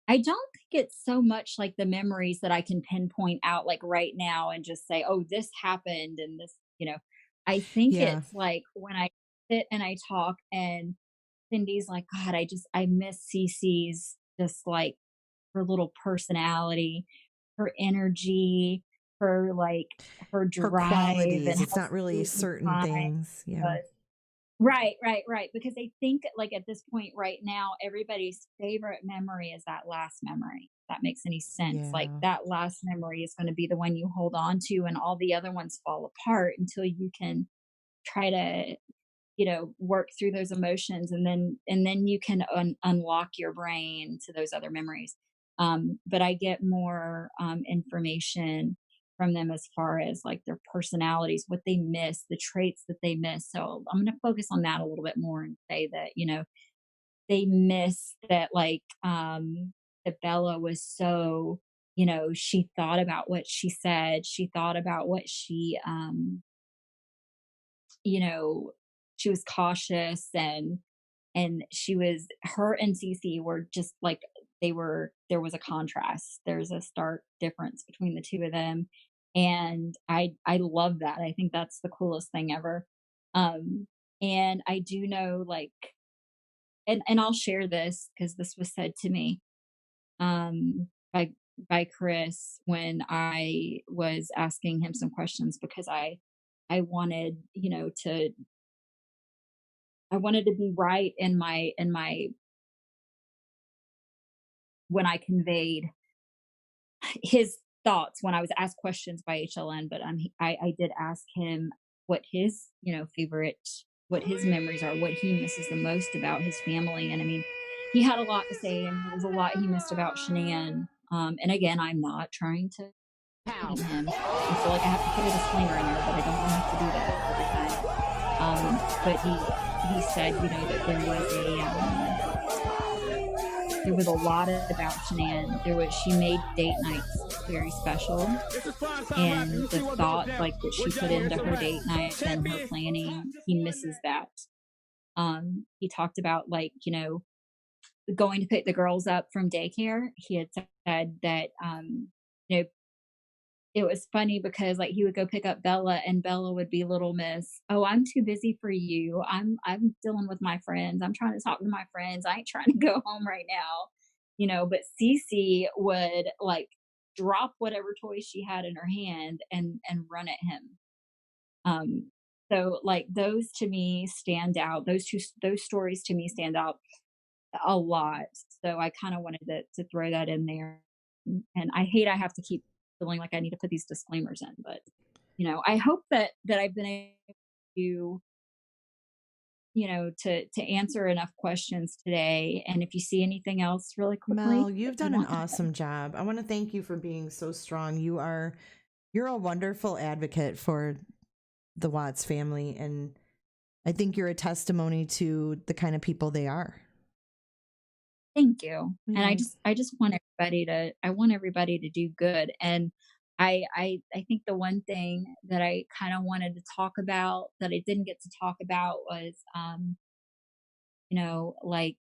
S1: I don't think it's so much like the memories that I can pinpoint out like right now and just say, "Oh, this happened and this," you know. I think
S2: Yeah,
S1: it's like when I sit and I talk and Cindy's like, "God, I miss Cece's just like her little personality, her energy, her like her
S2: her
S1: drive and
S2: qualities.
S1: how
S2: It's not really
S1: sweet and
S2: certain
S1: kind
S2: things.
S1: she
S2: Yeah,
S1: was." Right, right, right, because I think, like, at this point right now, everybody's favorite memory is that last memory, if that makes any sense, like,
S2: yeah.
S1: that last memory is gonna be the one you hold on to, and all the other ones fall apart until you can try to, work through those emotions, and then you can unlock your brain to those other memories. But I get more information from them as far as like their personalities, what they miss, the traits that they miss. So I'm going to focus on that a little bit more and say that they miss that, like, that Bella was so, she thought about what she said, she thought about what you know, she was cautious, and she was her and Cece were just like there was a contrast. There's a stark difference between the two of them. And I love that. I think that's the coolest thing ever. And I do know like and I'll share this because this was said to me by Chris when I was asking him some questions because I wanted, I wanted to be right in my when I conveyed his thoughts when I was asked questions by HLN, but I did ask him what his favorite, what his memories are, what he misses the most about his family, and I mean, he had a lot to say, and there was a lot he missed about Shanann. And again, I'm not trying to shame him. I feel like I have to put a disclaimer in there, but I don't want to have to do that every time. But he said, that there was a lot about Shanann. She made date nights very special, and the thought like that she put into her date nights and her planning, he misses that. He talked about like, going to pick the girls up from daycare. He had said that you know, it was funny because like he would go pick up Bella and Bella would be little miss. Oh, I'm too busy for you. I'm dealing with my friends. I'm trying to talk to my friends. I ain't trying to go home right now. But Cece would like drop whatever toy she had in her hand and run at him. Um so like those to me stand out. Those stories to me stand out a lot. So I kind of wanted to throw that in there. And I hate I have to keep feeling like I need to put these disclaimers in, but I hope that I've been able to, to answer enough questions today. And if you see anything else really quickly
S2: Mel,
S1: that
S2: you've
S1: you
S2: done an
S1: want to know.
S2: awesome job. I want to thank you for being so strong. You're a wonderful advocate for the Watts family, and I think you're a testimony to the kind of people they are.
S1: Thank you. And I
S2: Yeah.
S1: just I just want everybody to do good. And I think the one thing that I kind of wanted to talk about that I didn't get to talk about was like,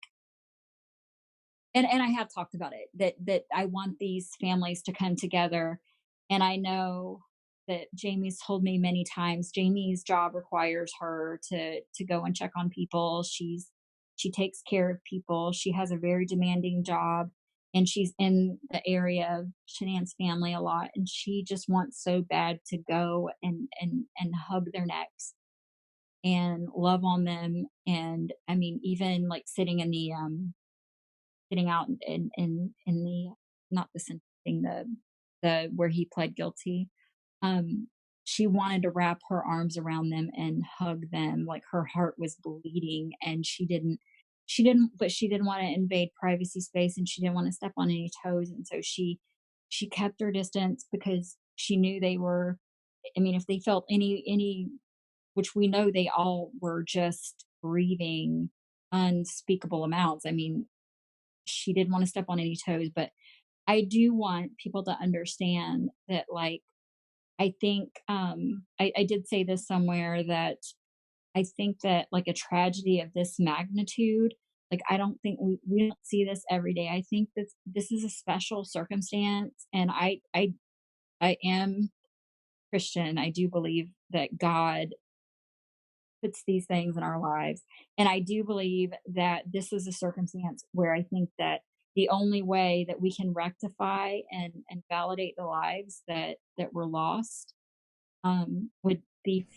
S1: and I have talked about it, that I want these families to come together. And I know that Jamie's told me many times Jamie's job requires her to go and check on people. She takes care of people. She has a very demanding job, and she's in the area of Shanann's family a lot, and she just wants so bad to go and hug their necks and love on them. And I mean, even like sitting out in the, not the sentencing, the where he pled guilty, um, she wanted to wrap her arms around them and hug them, like, her heart was bleeding, and she didn't wanna invade privacy space, and she didn't wanna step on any toes, and so she kept her distance because she knew they were, I mean, if they felt any, which we know they all were just grieving unspeakable amounts. I mean, she didn't wanna step on any toes, but I do want people to understand that, like, I think, I did say this somewhere that I think that, like, a tragedy of this magnitude, like, I don't think we don't see this every day. I think this is a special circumstance, and I am Christian. I do believe that God puts these things in our lives, and I do believe that this is a circumstance where I think that the only way that we can rectify and validate the lives that were lost, would be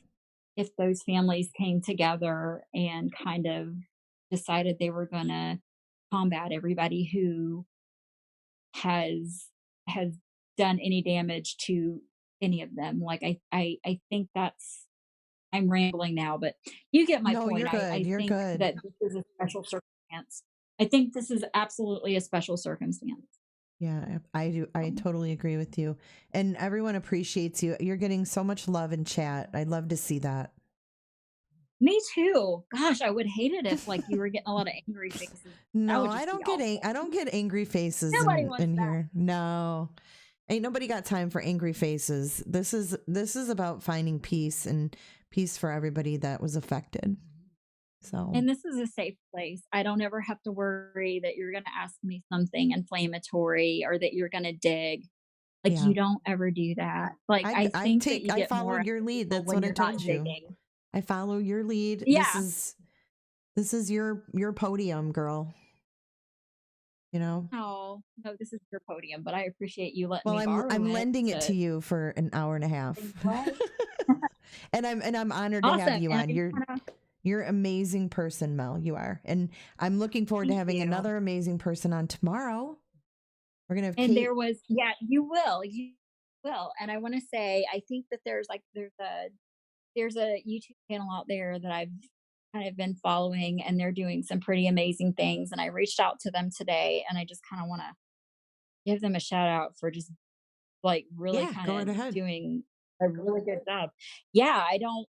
S1: if those families came together and kind of decided they were gonna combat everybody who has done any damage to any of them. Like, I think that's, I'm rambling now, but you get my
S2: No,
S1: point.
S2: you're good.
S1: I
S2: You're
S1: think
S2: good.
S1: that this is a special circumstance. I think this is absolutely a special circumstance.
S2: Yeah, I do. I totally agree with you. And everyone appreciates you. You're getting so much love in chat. I'd love to see that.
S1: Me too. Gosh, I would hate it if, like, you were getting a lot of angry faces. That
S2: No,
S1: would just be awful.
S2: I don't get angry faces
S1: Nobody wants
S2: in
S1: that.
S2: here. No. Ain't nobody got time for angry faces. This is about finding peace and peace for everybody that was affected. So,
S1: And this is a safe place. I don't ever have to worry that you're gonna ask me something inflammatory or that you're gonna dig. Like,
S2: yeah.
S1: you don't ever do that. Like, I think that you
S2: I
S1: get more
S2: followed
S1: out
S2: your
S1: of
S2: lead.
S1: people
S2: That's
S1: when
S2: what I
S1: you're not
S2: told you.
S1: digging.
S2: I follow your lead.
S1: Yeah.
S2: This is your podium, girl, you know?
S1: Oh, no, this is your podium, but I appreciate you letting
S2: Well,
S1: me borrow
S2: I'm
S1: it
S2: lending it to
S1: to
S2: you for an hour and a half.
S1: what?
S2: And I'm honored to have
S1: Awesome,
S2: you
S1: and
S2: on.
S1: I kinda
S2: You're an amazing person, Mel. You are. And I'm looking forward to
S1: thank
S2: having
S1: you.
S2: another amazing person on tomorrow. We're going to have
S1: And
S2: Kate.
S1: there was, yeah, you will, and I wanna say, I think that there's a YouTube channel out there that I've kind of been following, and they're doing some pretty amazing things. And I reached out to them today, and I just kind of want to give them a shout out for just like really
S2: Yeah,
S1: kind
S2: go right
S1: of
S2: ahead.
S1: doing a really good job. Yeah, I don't,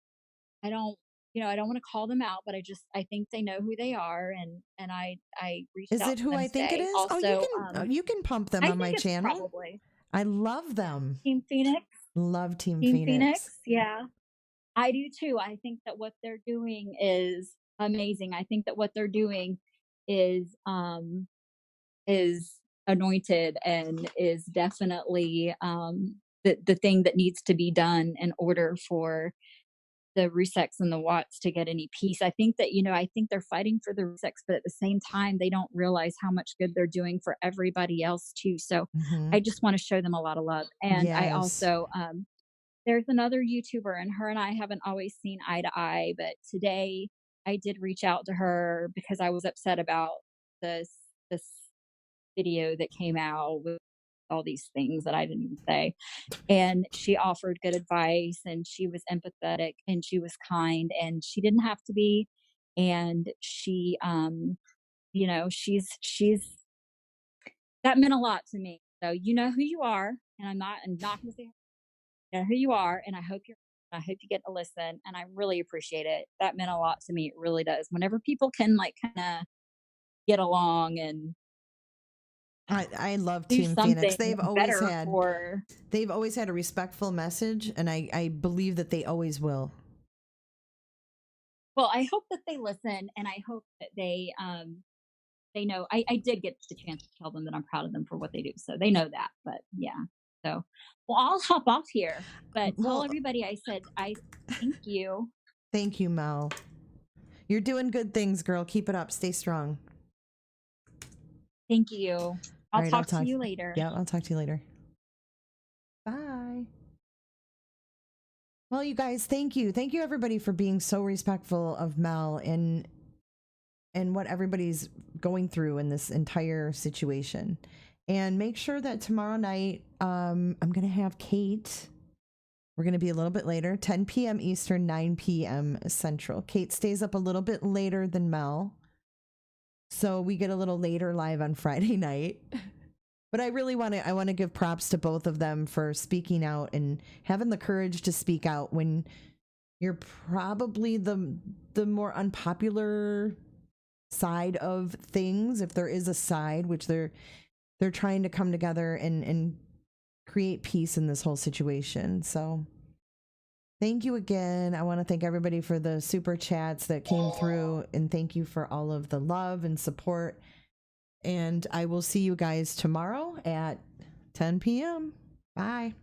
S1: I don't want to call them out, but I think they know who they are, and I reached
S2: Is
S1: out
S2: it
S1: to
S2: who
S1: them
S2: I think it
S1: today.
S2: is?
S1: Also,
S2: You can pump them
S1: I
S2: on
S1: think
S2: my
S1: it's
S2: channel.
S1: probably
S2: I love them.
S1: Team Phoenix.
S2: Love Team
S1: Team
S2: Phoenix.
S1: Phoenix, yeah. I do too. I think that what they're doing is amazing. I think that what they're doing is um is anointed and is definitely the thing that needs to be done in order for the Ruseks and the Watts to get any peace. I think that, I think they're fighting for the Ruseks, but at the same time, they don't realize how much good they're doing for everybody else too. So
S2: Hmm.
S1: I just want to show them a lot of love. And I
S2: Yes.
S1: also, there's another YouTuber, and her and I haven't always seen eye to eye, but today I did reach out to her because I was upset about this video that came out with all these things that I didn't even say. And she offered good advice, and she was empathetic, and she was kind, and she didn't have to be. And she, she's that meant a lot to me. So you know who you are, and I'm not going to say who you are, and I hope you get to listen, and I really appreciate it. That meant a lot to me. It really does. Whenever people can like kind of get along and
S2: I love
S1: do
S2: Team Phoenix.
S1: something better for,
S2: They've always had a respectful message, and I believe that they always will.
S1: well, I hope that they listen, and I hope that they know. I did get the chance to tell them that I'm proud of them for what they do, so they know that. But yeah, so well, I'll hop off here, but tell
S2: Well,
S1: everybody I said I thank you.
S2: thank you, Mel. You're doing good things, girl. Keep it up. Stay strong.
S1: Thank you.
S2: All
S1: I'll
S2: right,
S1: talk to you later.
S2: yeah, I'll talk to you later. Bye. Well, you guys, thank you. Thank you everybody for being so respectful of Mel and what everybody's going through in this entire situation. And make sure that tomorrow night, I'm going to have Kate. We're going to be a little bit later, 10 p.m. Eastern, 9 p.m. Central. Kate stays up a little bit later than Mel. So we get a little later live on Friday night. But I want to give props to both of them for speaking out and having the courage to speak out when you're probably the more unpopular side of things, if there is a side, which they're trying to come together and create peace in this whole situation. So thank you again. I want to thank everybody for the super chats that came through, and thank you for all of the love and support. And I will see you guys tomorrow at 10 p.m. Bye.